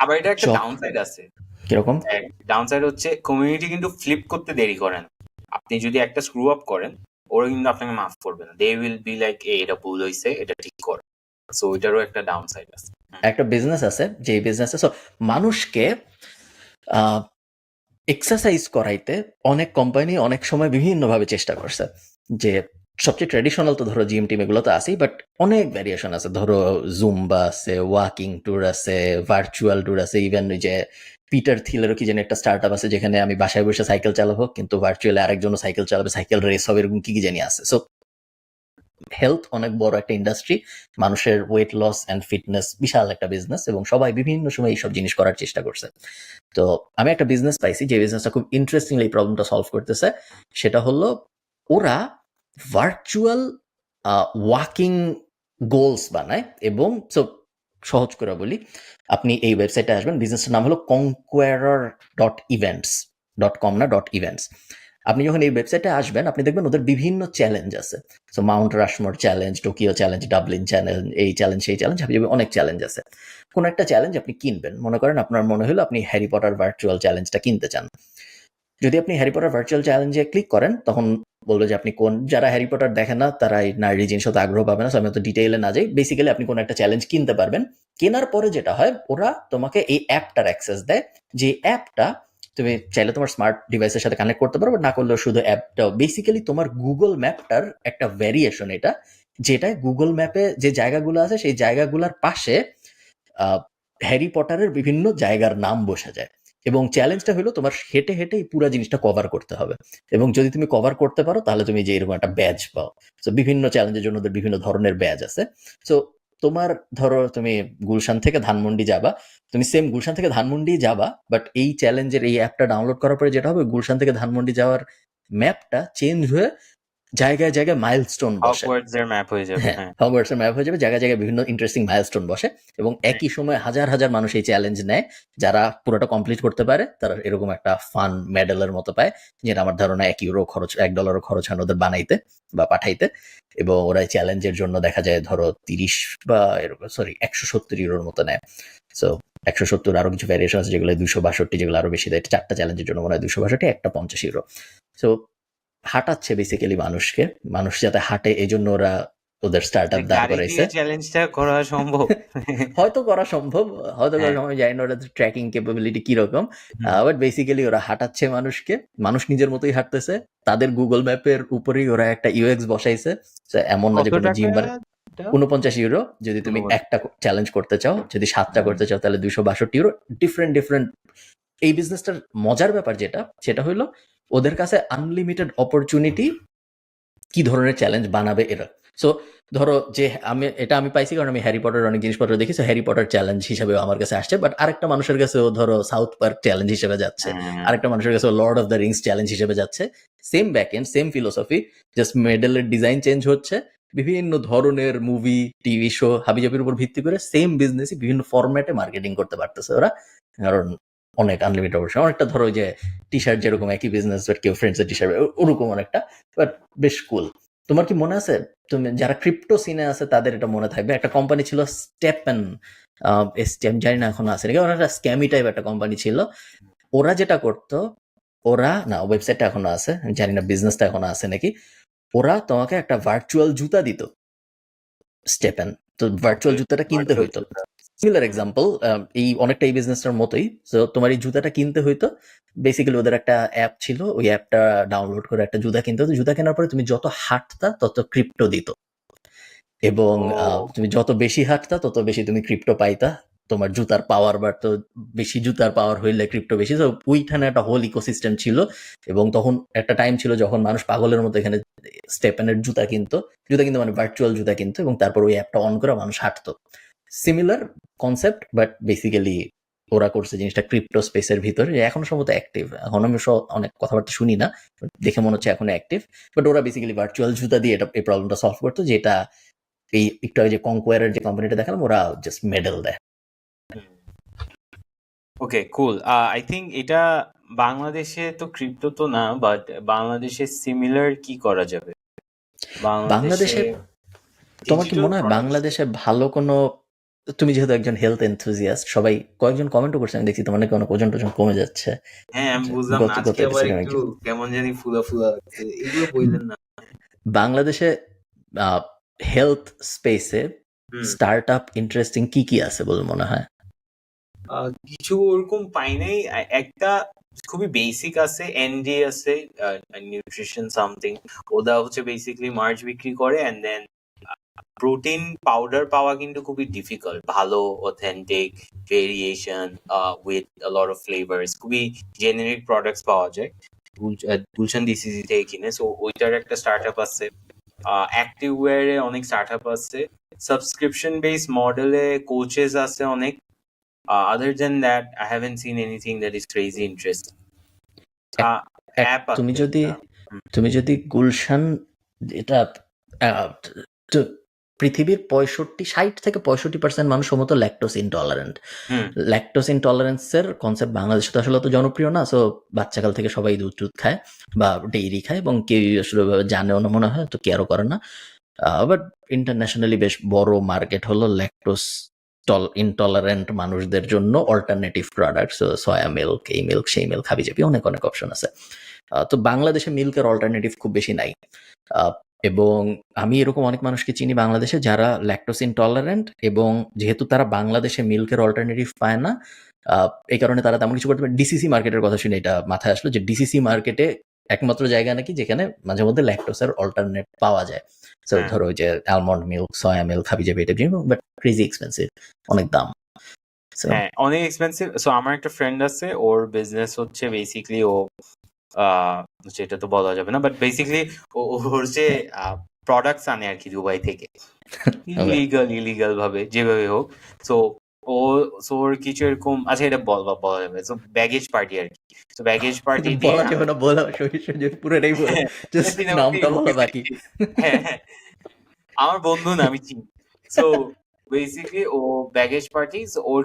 আবার এটা একটা ডাউনসাইড আছে। কিরকম? ডাউনসাইড হচ্ছে কমিউনিটি কিন্তু ফ্লিপ করতে দেরি করেন। আপনি যদি একটা স্ক্রু আপ করেন, ওরা কিন্তু আপনাকে মাফ করবে না। দে উইল বি লাইক এটা ভুল হইছে, এটা ঠিক কর। সো এটারও একটা ডাউনসাইড আছে। একটা বিজনেস আছে যে বিজনেসে মানুষকে এক্সারসাইজ করাইতে অনেক কোম্পানি অনেক সময় বিভিন্নভাবে চেষ্টা করছে। যে সবচেয়ে ট্র্যাডিশনাল তো ধরো জিম টিম এগুলো তো আছেই, বাট অনেক ভ্যারিয়েশন আছে। ধরো জুম্বা আছে, ওয়াকিং ট্যুর আছে, ভার্চুয়াল ট্যুর আছে, ইভেন ওই যে পিটার থিলেরও কি যেন একটা স্টার্ট আপ আছে যেখানে আমি বাসায় বসে সাইকেল চালাবো কিন্তু ভার্চুয়ালি আরেকজনও সাইকেল চালাবে, সাইকেল রেস হবে, এরকম কি কি জানি আছে। সো হেলথ অনেক বড় একটা ইন্ডাস্ট্রি, মানুষের ওয়েট লস অ্যান্ড ফিটনেস বিশাল একটা বিজনেস, এবং সবাই বিভিন্ন সময় এইসব জিনিস করার চেষ্টা করছে। তো আমি একটা বিজনেস পাইছি যে বিজনেসটা খুব ইন্টারেস্টিংলি এই প্রবলেমটা সলভ করতেছে। সেটা হলো ওরা ভার্চুয়াল ওয়াকিং গোলস বানায়, এবং সহজ করে বলি, আপনি এই ওয়েবসাইটে আসবেন, বিজনেসটার নাম হলো conqueror.events.com না .events। আপনি যখন এই ওয়েবসাইটে আসবেন আপনি দেখবেন ওদের বিভিন্ন চ্যালেঞ্জ আছে। So Mount Rushmore challenge, Tokyo challenge, Dublin challenge, এই চ্যালেঞ্জ সেই চ্যালেঞ্জ, আপনি অনেক চ্যালেঞ্জ আছে। কোন একটা চ্যালেঞ্জ আপনি কিনবেন, মনে করেন আপনার মনে হলো আপনি হ্যারি পটার ভার্চুয়াল চ্যালেঞ্জটা কিনতে চান। যদি আপনি হ্যারি পটার ভার্চুয়াল চ্যালেঞ্জে ক্লিক করেন তখন বলবে যে আপনি কোন, যারা হ্যারি পটার দেখেন না তারা এই নারী জিনিস হতে আগ্রহ পাবে না, আমি অত ডিটেইলে না যাই। বেসিক্যালি আপনি কোন একটা চ্যালেঞ্জ কিনতে পারবেন। কেনার পরে যেটা হয়, ওরা তোমাকে এই অ্যাপটার অ্যাক্সেস দেয়, যে অ্যাপটা তুমি চাইলে তোমার স্মার্ট ডিভাইসের সাথে কানেক্ট করতে পারো, না করলেও শুধু অ্যাপটা বেসিক্যালি তোমার গুগল ম্যাপটার একটা ভ্যারিয়েশন এটা, যেটায় গুগল ম্যাপে যে জায়গাগুলো আছে সেই জায়গাগুলোর পাশে হ্যারি পটারের বিভিন্ন জায়গার নাম বসে যায়, এবং চ্যালেঞ্জটা হলো তোমার হেঁটে হেঁটে এই পুরো জিনিসটা কভার করতে হবে, এবং যদি তুমি কভার করতে পারো তাহলে তুমি যে এরকম একটা ব্যাজ পাও। তো বিভিন্ন চ্যালেঞ্জের জন্য ওদের বিভিন্ন ধরনের ব্যাজ আছে। সো তোমার ধরো তুমি গুলশান থেকে ধানমন্ডি যাবা, তুমি সেম গুলশান থেকে ধানমন্ডি যাবা, বাট এই চ্যালেঞ্জের এই অ্যাপটা ডাউনলোড করার পরে যেটা হবে, গুলশান থেকে ধানমন্ডি যাওয়ার ম্যাপটা চেঞ্জ হয়ে জায়গায় জায়গায় মাইলস্টোন বসে। হগওয়ার্টস এর ম্যাপ হয়ে যাবে। হ্যাঁ, হ্যাঁ হগওয়ার্টসের ম্যাপ হয়ে যাবে, জায়গায় জায়গায় বিভিন্ন ইন্টারেস্টিং মাইলস্টোন বসে এবং একই সময় হাজার হাজার মানুষ এই চ্যালেঞ্জ নেয়। যারা পুরোটা কমপ্লিট করতে পারে তারা এরকম একটা ফান মেডেলের মতো পায়, যেটা আমার ধারণা $1 খরচ, $1 খরচ হয় না ওদের বানাইতে বা পাঠাইতে। এবং ওরা চ্যালেঞ্জের জন্য দেখা যায় ধরো 30 বা এরকম, সরি, €170 মতো নেয়। সো 170 আরো কিছু ভ্যারিয়েশন আছে যেগুলো 262, যেগুলো আরো বেশি দেয়। 4টা চ্যালেঞ্জের জন্য মনে হয় 262, একটা €50। সো হাঁটাচ্ছে বেসিক্যালি মানুষকে, মানুষ যাতে হাঁটে এই জন্য ওরা ওদের স্টার্ট আপ দাঁড় গাড়ি করাইছে। দিয়ে চ্যালেঞ্জটা করা সম্ভব? হয়তো করা সম্ভব, হয়তো করা হ্যাঁ। সম্ভব, জানি না ওরা ট্র্যাকিং ক্যাপাবিলিটি কিরকম। বাট বেসিক্যালি ওরা হাঁটাচ্ছে মানুষকে, মানুষ নিজের মতোই হাঁটতেছে। তাদের গুগল ম্যাপের উপরেই ওরা একটা ইউএক্স বসাইছে। So, এমন না যে কত কোনো টাকা জিম এটা? €49 যদি তুমি 49 একটা চ্যালেঞ্জ করতে চাও, যদি 7টা করতে চাও তাহলে €262। Different different. এই বিজনেসটার মজার ব্যাপার সেটা হলো ওদের কাছে আনলিমিটেড অপরচুনিটি কি ধরনের চ্যালেঞ্জ বানাবে এরা। সো ধরো যে আমি পাইছি কারণ আমি হ্যারি পটার অনেক জিনিসপত্র দেখি, সো হ্যারি পটার চ্যালেঞ্জ হিসেবে আমার কাছে আসছে। বাট আরেকটা মানুষের কাছেও ধরো সাউথ পার্ক চ্যালেঞ্জ হিসেবে যাচ্ছে, হ্যাঁ। আরেকটা মানুষের কাছে Lord of the Rings challenge হিসেবে যাচ্ছে। Same backend, same philosophy, just মেডেলের ডিজাইন চেঞ্জ হচ্ছে। বিভিন্ন ধরনের মুভি, টিভি শো, হাবিজাবির উপর ভিত্তি করে সেম বিজনেসই বিভিন্ন ফরম্যাটে মার্কেটিং করতে পারতেছে ওরা, কারণ অনেক আনলিমিটেড অপশন। অনেকটা ধরো যে টি শার্ট যেরকম একই বিজনেস, বাট কেউ ফ্রেন্ডসের টি শার্ট, ওরকম অনেকটা, বাট বেশ কুল। তোমার কি মনে আছে, তুমি যারা ক্রিপ্টো সিনে আছে তাদের এটা মনে থাকবে, একটা কোম্পানি ছিল স্টেপেন, আমি জানি না এখন আছে নাকি, ওরা একটা স্ক্যামি টাইপ একটা কোম্পানি ছিল। ওরা যেটা করতো, ওরা না, ওয়েবসাইটটা এখনো আছে, আমি জানি না বিজনেসটা এখনো আছে নাকি। ওরা তোমাকে একটা ভার্চুয়াল জুতা দিত, স্টেপেন। তো ভার্চুয়াল জুতাটা কিনতে হইতো। সিমিলার এক্সাম্পল, এই অনেকটা এই বিজনেসটার মতোই। তো তোমার এই জুতাটা কিনতে হইতো, বেসিক্যালি ওদের একটা অ্যাপ ছিল, ওই অ্যাপটা ডাউনলোড করে একটা জুতা কিনতে হতো। জুতা কেনার পরে তুমি যত হাঁটতা তত ক্রিপ্টো দিত, এবং তুমি যত বেশি হাঁটতা তত বেশি তুমি ক্রিপ্টো পাইতা। তোমার জুতার পাওয়ার বাড়তো, বেশি জুতার পাওয়ার হইলে ক্রিপ্টো বেশি। তো ওইখানে একটা হোল ইকোসিস্টেম ছিল। এবং তখন একটা টাইম ছিল যখন মানুষ পাগলের মতো এখানে স্টেপেনের জুতা কিনতো মানে ভার্চুয়াল জুতা কিনতো, এবং তারপর ওই অ্যাপটা অন করে মানুষ হাঁটতো। সিমিলার কনসেপ্ট, বাট বেসিক্যালি ওরা করছে জিনিসটা ক্রিপ্টো স্পেসের ভিতরে, এখনো সম্ভবত অ্যাক্টিভ। এখন আমি অনেক কথাবার্তা শুনি না, দেখে মনে হচ্ছে এখন অ্যাক্টিভ। বাট ওরা বেসিক্যালি ভার্চুয়াল জুতা দিয়ে এই প্রবলেমটা সলভ করতো, যেটা এই একটু আগে যে কনকোয়ারের যে কোম্পানিটা দেখালাম, ওরা জাস্ট মেডেল দেয়। ওকে, কুল। আই থিঙ্ক এটা বাংলাদেশে তো ক্রিপ্টো তো না, বাট বাংলাদেশে সিমিলার কি করা যাবে? বাংলাদেশে তোমার কি মনে হয় বাংলাদেশে ভালো কোনো, তুমি যেহেতু একজন হেলথ এনথুজিয়াস্ট, সবাই কয়েকজন কমেন্টও করছে, আমি দেখছি তোমার নাকি অনেক ওজন টোজন কমে যাচ্ছে। হ্যাঁ, আমি বুঝলাম না, আজকে আবার একটু কেমন জানি ফুলা ফুলা লাগছে, এগুলো বললেন না। বাংলাদেশে হেলথ স্পেসে স্টার্ট আপ ইন্টারেস্টিং কি কি আছে বলে মনে হয়? কিছু ওরকম পাই নাই। একটা খুবই বেসিক আছে, এনডি আছে, নিউট্রিশন সামথিং। ওটা হচ্ছে বেসিক্যালি মার্চ বিক্রি করে, এন্ড দেন প্রোটিন পাউডার পাওয়া কিন্তু খুবই ডিফিকাল্ট, ভালো authentic variation with a lot of flavours, খুবই জেনেরিক প্রোডাক্টস পাওয়া যায় গুলশান ডিসিসি থেকে কিনে। সো ওইটার একটা স্টার্ট আপ আছে। অ্যাক্টিভ ওয়্যারে অনেক স্টার্ট আপ আছে। সাবস্ক্রিপশন বেস মডেলে কোচেস আছে অনেক। Other than that, I haven't seen anything that is crazy interesting. App তুমি যদি গুলশান, এটা পৃথিবীর 60-65% মানুষ সম্ভবত ল্যাকটোজ ইনটলারেন্ট। ল্যাকটোজ ইনটলারেন্সের কনসেপ্ট বাংলাদেশে তো আসলে অত জনপ্রিয় না। সো বাচ্চাকাল থেকে সবাই দুধ খায় বা ডেইরি খায়, এবং কেউ আসলে জানেও না মনে হয়, তো কেয়ারও করে না। বাট ইন্টারন্যাশনালি বেশ বড় মার্কেট হলো ল্যাকটোজ ইনটলারেন্ট মানুষদের জন্য অল্টারনেটিভ প্রোডাক্ট, সয়া মিল্ক, এই মিল্ক, সেই মিল্ক, হাবিজাবি অনেক অনেক অপশন আছে। তো বাংলাদেশে মিল্কের অল্টারনেটিভ খুব বেশি নাই। এবং আমি এরকম অনেক মানুষকে চিনি বাংলাদেশে যারা ল্যাকটোজ ইনটলারেন্ট, এবং যেহেতু তারা বাংলাদেশে মিল্কের অল্টারনেটিভ পায় না, এই কারণে তারা তেমন কিছু করতে পারে। ডিসিসি মার্কেটের কথা শুনে এটা মাথায় আসলো যে ডিসিসি মার্কেটে একমাত্র জায়গা নাকি যেখানে মাঝে মধ্যে ল্যাকটোজের অল্টারনেট পাওয়া যায়। সো ধরো যে অ্যালমন্ড মিল্ক, সয়া মিল্ক, হাবিজাবি, এটা বাট ক্রেজি এক্সপেন্সিভ, অনেক দাম। হ্যাঁ, অনেক এক্সপেন্সিভ। সো আমার একটা ফ্রেন্ড আছে, ওর বিজনেস হচ্ছে বেসিক্যালি ও যেটা তো বলা যাবে না, বাট বেসিক্যালি ওর যে প্রোডাক্টস আনে আর কি দুবাই থেকে, ইলিগাল ভাবে, যেভাবে হোক। সো ও ওর কিছু এরকম, আচ্ছা এটা বলা যাবে, তো ব্যাগেজ পার্টি আর কি। তো ব্যাগেজ পার্টি দিয়ে বলা যাবে না, বলা পুরোটাই বলো, জাস্ট নামটা বলা বাকি। হ্যাঁ হ্যাঁ, আমার বন্ধু না, আমি চিনি। সো বেসিক্যালি ও ব্যাগেজ পার্টি, ওর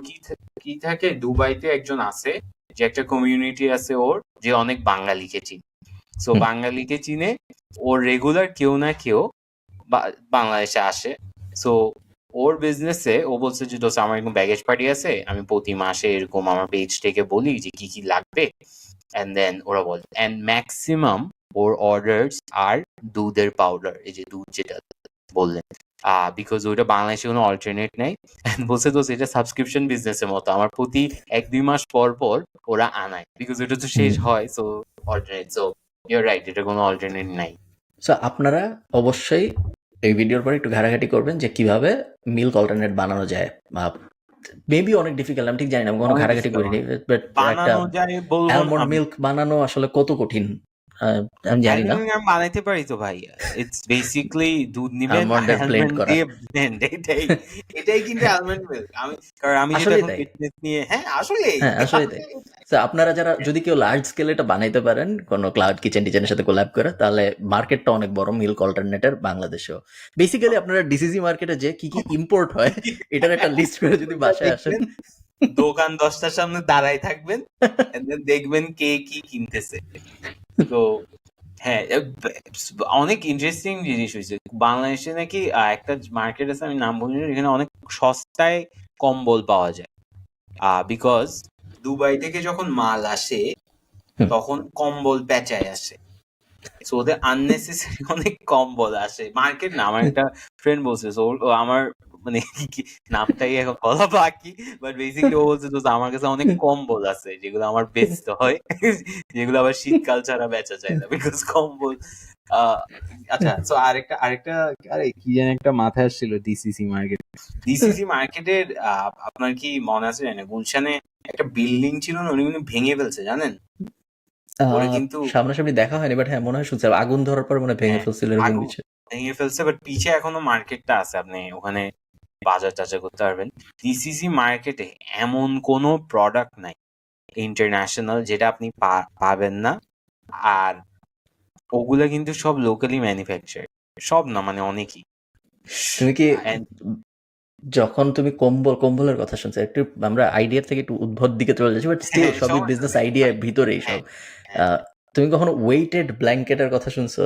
কি থাকে, দুবাইতে একজন আছে, যে একটা কমিউনিটি আছে ওর, যে অনেক বাঙালিকে চিনে। সো বাঙালিকে চিনে, ওর রেগুলার কেউ না কেউ বাংলাদেশে আসে। সো ওর বিজনেসে ও বলছে যে দোস্ত আমার এরকম ব্যাগেজ পার্টি আছে, আমি প্রতি মাসে এরকম আমার পেজ থেকে বলি যে কি কি লাগবে, এন্ড দেন ওরা বলে, এন্ড ম্যাক্সিমাম ওর অর্ডারস আর দুধের পাউডার, এই যে দুধ যেটা বললেন, বিকজ ওইটা বাংলাদেশে কোনো অল্টারনেট নেই। বলছে তো এটা সাবস্ক্রিপশন বিজনেসের মতো, আমার প্রতি 1-2 মাস পর পর ওরা আনায়, বিকজ ওটা তো শেষ হয়। So alternate, so your right, এটা কোনো অল্টারনেট নাই। সো আপনারা অবশ্যই এই ভিডিওর পর একটু ঘাটাঘাটি করবেন যে কিভাবে মিল্ক অল্টারনেট বানানো যায়। মেবি অনেক ডিফিকাল্ট, আমি ঠিক জানি না, আমি কোনো ঘাটাঘাটি করিনি, বাট একটা বানানো যায় বলবো অ্যালমন্ড মিল্ক বানানো আসলে কত কঠিন আমি জানি না। আমি বানাইতে পারি তো ভাই, ইটস বেসিক্যালি দুধ নিবেন, আলমন্ডের ব্লেন্ড করা, দিয়ে ব্লেন্ড, এটাই কিন্তু আলমন্ড মিল্ক। কারণ আমি যেটা আসলে এখন তাই, ফিটনেস নিয়ে, হ্যাঁ আসলে হ্যাঁ আসলে তাই। So, আপনারা যারা যদি কেউ লার্জ স্কেলে এটা বানাইতে পারেন কোনো ক্লাউড কিচেন টিচেনের সাথে কোল্যাব করে, তাহলে মার্কেটটা অনেক বড় মিল্ক অল্টারনেটের বাংলাদেশেও। বেসিক্যালি আপনারা ডিসিসি মার্কেটে যে কি কি ইম্পোর্ট হয় এটার একটা লিস্ট করে যদি বাসায় আসেন, দোকান 10টার সামনে দাঁড়াই থাকবেন, দেখবেন কে কি কিনতেছে। তো হ্যাঁ, অনেক ইন্টারেস্টিং জিনিস হয়েছে বাংলাদেশে নাকি। একটা মার্কেট আছে, আমি নাম বলিনি, এখানে অনেক সস্তায় কম্বল পাওয়া যায়, বিকজ দুবাই থেকে যখন মাল আসে তখন কম্বল পেঁচায় আসে। সো ওদের আননেসেসারি অনেক কম্বল আসে, মার্কেট না, আমার একটা ফ্রেন্ড বলছে, ও আমার মানে নামটাই এখন বলা বাকি, বাট বেসিক্যালি ও বলছে তো আমার কাছে অনেক কম্বল আছে যেগুলো আমার বেচতে হয়, যেগুলো আবার শীতকাল ছাড়া বেচা যায় না, বিকজ কম্বল। আচ্ছা, তো আরেকটা আরে কি যেন একটা মাথায় আসছিল, ডিসিসি মার্কেটের আপনার কি মনে আছে জানেন, গুলশানে একটা বিল্ডিং ছিল না, উনি কিন্তু ভেঙে ফেলছে জানেন। ওরা কিন্তু সামনাসামনি দেখা হয়নি, বাট হ্যাঁ মনে হয় শুনছি আগুন ধরার পর মনে হয় ভেঙে ফেলছিল এরকম কিছু। ভেঙে ফেলছে, বাট পিছে এখনো মার্কেটটা আছে, আপনি ওখানে বাজার টাজার করতে পারবেন। ডিসিসি মার্কেটে এমন কোনো প্রোডাক্ট নাই ইন্টারন্যাশনাল যেটা আপনি পাবেন না, আর ওগুলা কিন্তু সব লোকালি ম্যানুফ্যাকচার, সব না মানে অনেকই। তুমি কি যখন তুমি কম্বলের কথা শুনছো, একটু আমরা আইডিয়া থেকে একটু উদ্ভট দিকে চলে যাচ্ছি, বাট স্টিল সবই বিজনেস আইডিয়া ভিতরেই সব। তুমি কখনো ওয়েটেড ব্ল্যাঙ্কেটের কথা শুনছো?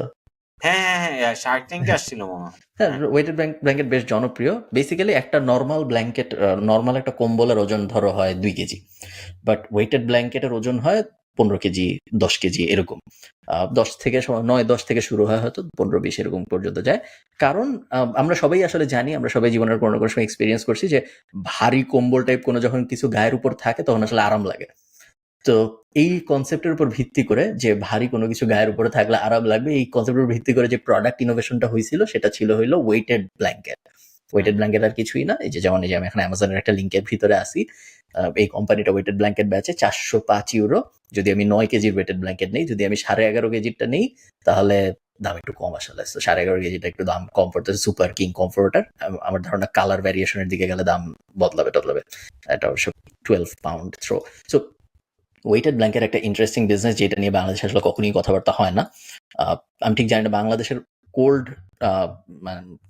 হ্যাঁ, শার্ক ট্যাঙ্কে আসছিল মনে হয়। হ্যাঁ, ওয়েটেড ব্ল্যাঙ্কেট বেশ জনপ্রিয়। বেসিক্যালি একটা নর্মাল ব্ল্যাঙ্কেট, নর্মাল একটা কম্বলের ওজন ধরো হয় 2 কেজি, বাট ওয়েটেড ব্ল্যাঙ্কেটের ওজন হয় 15 কেজি, 10 কেজি এরকম। 10 থেকে শুরু হয়, হয়তো 15-20 এরকম পর্যন্ত যায়। কারণ আমরা সবাই আসলে জানি, আমরা সবাই জীবনের কোনো না কোনো সময় এক্সপিরিয়েন্স করছি যে ভারী কম্বল টাইপ কোনো যখন কিছু গায়ের উপর থাকে তখন আসলে আরাম লাগে। তো এই কনসেপ্টের উপর ভিত্তি করে যে ভারী কোনো কিছু গায়ের উপরে থাকলে আরাম লাগবে, এই কনসেপ্টের উপর ভিত্তি করে যে প্রোডাক্ট ইনোভেশনটা হয়েছিল সেটা ছিল হইলো ওয়েটেড ব্ল্যাঙ্কেট। ওয়েটেড ব্ল্যাঙ্কেট আর কিছুই না, এই যে যেমন এই যে আমি এখন অ্যামাজনের একটা লিঙ্কের ভিতরে আসি, এই কোম্পানিটা ওয়েটেড ব্ল্যাঙ্কেট বেচে 405 ইউরো। যদি আমি 9 কেজির ওয়েটেড ব্ল্যাঙ্কেট নেই, যদি আমি 11.5 কেজিরটা নেই, তাহলে দাম একটু কম আসলে। 11.5 কেজিটা একটু দাম কম পড়তেছে। সুপার কিং কমফোর্টার, আমার ধারণা কালার ভ্যারিয়েশনের দিকে গেলে দাম বদলাবে। এটা অবশ্য 12 pound throw. So weighted blanket একটা ইন্টারেস্টিং বিজনেস, যেটা নিয়ে বাংলাদেশে আসলে কখনোই কথাবার্তা হয় না। আমি ঠিক জানি না বাংলাদেশের কোল্ড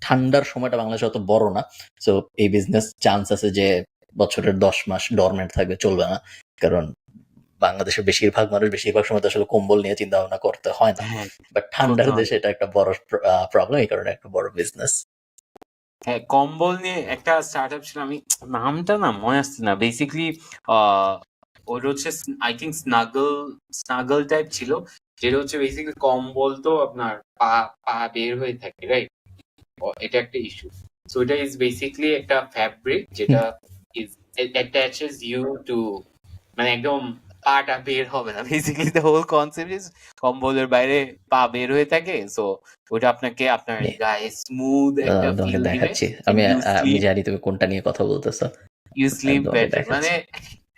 ঠান্ডার সময়টা বাংলাদেশে অত বড় না, সো এই বিজনেস চান্স আছে যে বছরের 10 মাস ডরমেন্ট থাকবে, চলবে না। কারণ বাংলাদেশের বেশিরভাগ মানুষ বেশিরভাগ সময় আসলে কম্বল নিয়ে চিন্তা ভাবনা করতে হয় না, বাট ঠান্ডার দেশে এটা একটা বড় প্রবলেম, এই কারণে একটা বড় বিজনেস। হ্যাঁ, কম্বল নিয়ে একটা স্টার্টআপ ছিল, আমি নামটা না মনে আসছে না, বেসিক্যালি ওটা হচ্ছে আই থিঙ্ক স্নাগল টাইপ ছিল, যেটা হচ্ছে বেসিক্যালি কম্বল তো আপনার পা বের হয়ে থাকে, রাইট? এটা একটা ইস্যু। সো এটা ইজ বেসিক্যালি একটা ফ্যাব্রিক যেটা ইজ অ্যাটাচেস ইউ টু, মানে একদম পাটা বের হবে না, basically the whole concept is কম্বলের বাইরে পা বের হয়ে থাকে। সো ওটা আপনাকে আপনার গায়ে স্মুথ একটা তোমাকে ফিল দিবে। দেখাচ্ছি, আমি জানি তুমি কোনটা নিয়ে কথা বলতেছো। ইউ স্লিপ বেটার, মানে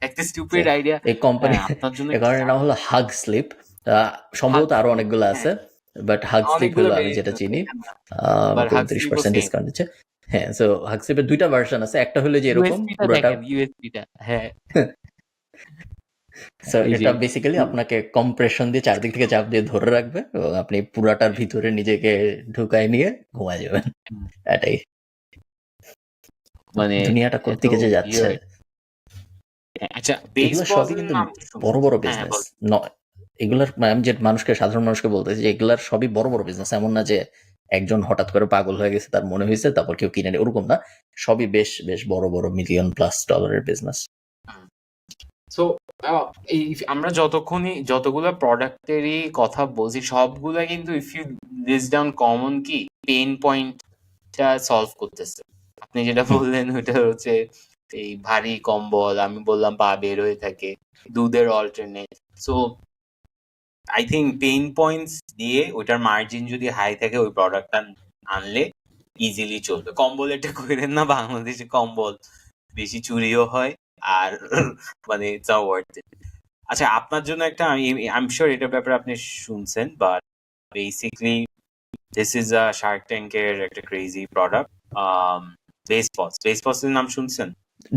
একটা স্টুপিড আইডিয়া। এই কোম্পানি আপনার জন্য এর কারণে নাম হলো হাগ স্লিপ। সম্ভবত আরো অনেকগুলো আছে, বাট হাগ স্লিপ হলো আমি যেটা চিনি। 29% ডিসকাউন্ট দিচ্ছে। হ্যাঁ, সো হাগসিপের ২ টা ভার্সন আছে। একটা হলো যে এরকম ইউএসপিটা পুরাটা দেখেন, ইউএসপিটা। হ্যাঁ, সো এই যে এটা বেসিক্যালি আপনাকে কম্প্রেশন দিয়ে চারদিক থেকে চাপ দিয়ে ধরে রাখবে এবং আপনি পুরাটার ভিতরে নিজেকে ঢুকায় নিয়ে ঘুমায় যাবেন। এটাই। মানে দুনিয়াটা কোন এত দিকে যে যাচ্ছে। weird। আচ্ছা, এগুলো বেসবল সবই কিন্তু নাম তো শুনছি। বড় বড় হ্যাঁ, বিজনেস বল। নয়। এগুলার আমি যে সাধারণ মানুষকে বলতেছি যে এগুলার সবই বড় বড় বিজনেস। এমন না যে একজন হঠাৎ করে পাগল হয়ে গেছে, তার মনে হয়েছে, তারপর কেউ কিনে নেয়, ওরকম না। সবই বেশ বেশ বড় বড় মিলিয়ন প্লাস ডলারের বিজনেস। সো এই আমরা যতগুলো প্রোডাক্টেরই কথা বলছি সবগুলা কিন্তু if you list down common কি পেইন পয়েন্টটা সলভ করতেছে। আপনি যেটা বললেন ওইটা হচ্ছে এই ভারী কম্বল, আমি বললাম পা বের হয়ে থাকে, দুধের alternate. So I think pain points দিয়ে ওইটার মার্জিন যদি হাই থাকে ওই প্রোডাক্টটা আনলে ইজিলি চলবে। কম্বল এটা করেন না, বাংলাদেশে কম্বল বেশি চুরিও হয় আর মানে ইটস নট ওয়ার্থ ইট। আচ্ছা, আপনার জন্য একটা আই এম শিওর এটার ব্যাপারে আপনি শুনছেন, but basically this is a Shark ট্যাঙ্কের একটা ক্রেজি প্রোডাক্ট, বেসপসের নাম শুনছেন?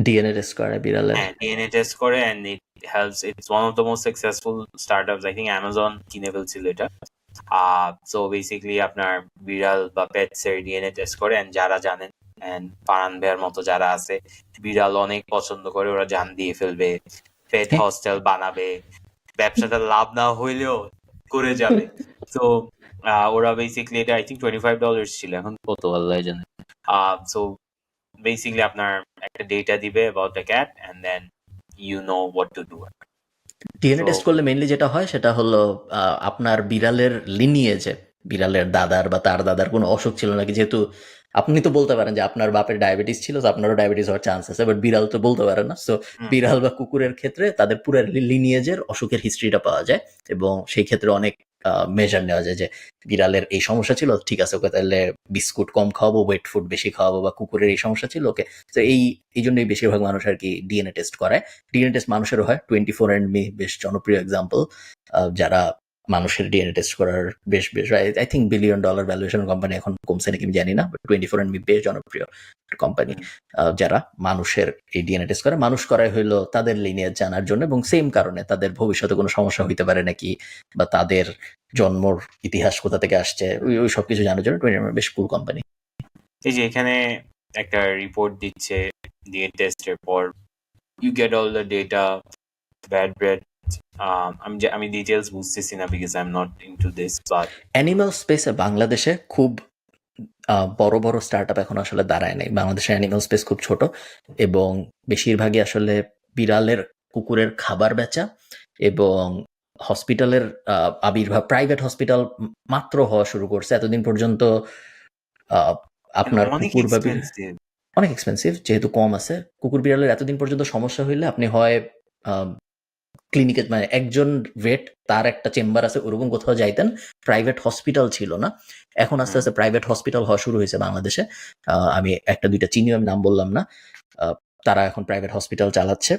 ডিএনএ টেস্ট করে বিড়ালের। হ্যাঁ, ডিএনএ টেস্ট করে and it helps, it's one of the most successful startups. I think Amazon কিনে ফেলছিল এটা। সো বেসিক্যালি আপনার বিড়াল বা পেটস এর ডিএনএ টেস্ট করে, and যারা জানেন and ফারহান ভাইয়ের মতো যারা আছে বিড়াল অনেক পছন্দ করে, ওরা জান দিয়ে ফেলবে, পেট হস্টেল বানাবে, ব্যবসাটা লাভ না হইলেও করে যাবে। তো ওরা বেসিক্যালি এটা আই থিঙ্ক $25 ছিল, এখন কত আল্লাহ জানে। সো বেসিক্যালি আপনার একটা ডেটা দিবে about the cat and then you know what to do. DNA test করলে মেইনলি যেটা হয় সেটা হলো আপনার বিড়ালের লিনিয়েজে, বিড়ালের দাদার বা তার দাদার কোনো অসুখ ছিল নাকি। যেহেতু আপনি তো বলতে পারেন যে আপনার বাপের ডায়াবেটিস ছিল, তো আপনারও ডায়াবেটিস হওয়ার চান্স আছে, বাট বিড়াল তো বলতে পারে না। সো বিড়াল বা কুকুরের ক্ষেত্রে তাদের পুরো লিনিয়েজের অসুখের হিস্ট্রিটা পাওয়া যায় এবং সেই ক্ষেত্রে অনেক মেজার নেওয়া যায় যে বিড়ালের এই সমস্যা ছিল, ঠিক আছে ওকে তাহলে বিস্কুট কম খাওয়াবো, ওয়েট ফুড বেশি খাওয়াবো, বা কুকুরের এই সমস্যা ছিল ওকে। তো এই জন্যই বেশিরভাগ মানুষ আর কি ডিএনএ টেস্ট করায়। ডিএনএ টেস্ট মানুষেরও হয়। 24andMe বেশ জনপ্রিয় এক্সাম্পল, যারা মানুষের ডিএনএ টেস্ট করার বেশ বেশ I think $1 billion valuation company, এখন কমছে নাকি আমি জানি না, বাট 24andMe বেশ জনপ্রিয় কোম্পানি যারা মানুষের এই ডিএনএ টেস্ট করে। মানুষ করাই হইলো তাদের লিনিয়েজ জানার জন্য এবং সেম কারণে তাদের ভবিষ্যতে কোনো সমস্যা হইতে পারে নাকি বা তাদের জন্মর ইতিহাস কোথা থেকে আসছে ওই সব কিছু জানার জন্য 24andMe বেশ কুল কোম্পানি। এই যে এখানে একটা রিপোর্ট দিচ্ছে ডিএনএ টেস্টের পর, you get all the data, bad breed. আমি ডিটেলস বুঝতেছি না because I am not into this, but animal স্পেসে বাংলাদেশে খুব বড় বড় স্টার্ট আপ এখন আসলে দাঁড়ায় নাই। বাংলাদেশের অ্যানিমাল স্পেস খুব ছোট এবং বেশিরভাগই আসলে বিড়ালের কুকুরের খাবার বেচা এবং হসপিটালের আবির্ভাব, প্রাইভেট হসপিটাল মাত্র হওয়া শুরু করছে। এতদিন পর্যন্ত আপনার অনেক কুকুর বা এক্সপেন্সিভ, অনেক এক্সপেন্সিভ যেহেতু কম আছে। কুকুর বিড়ালের এতদিন পর্যন্ত সমস্যা হইলে আপনি হয় ক্লিনিকে, মানে একজন ভেট তার একটা চেম্বার আছে ওরকম কোথাও যাইতেন, প্রাইভেট হসপিটাল ছিল না। এখন আস্তে আস্তে প্রাইভেট হসপিটাল হওয়া শুরু হয়েছে বাংলাদেশে। আমি একটা দুইটা চিনি, আমি নাম বললাম না। তারা এখন প্রাইভেট হসপিটাল চালাচ্ছে।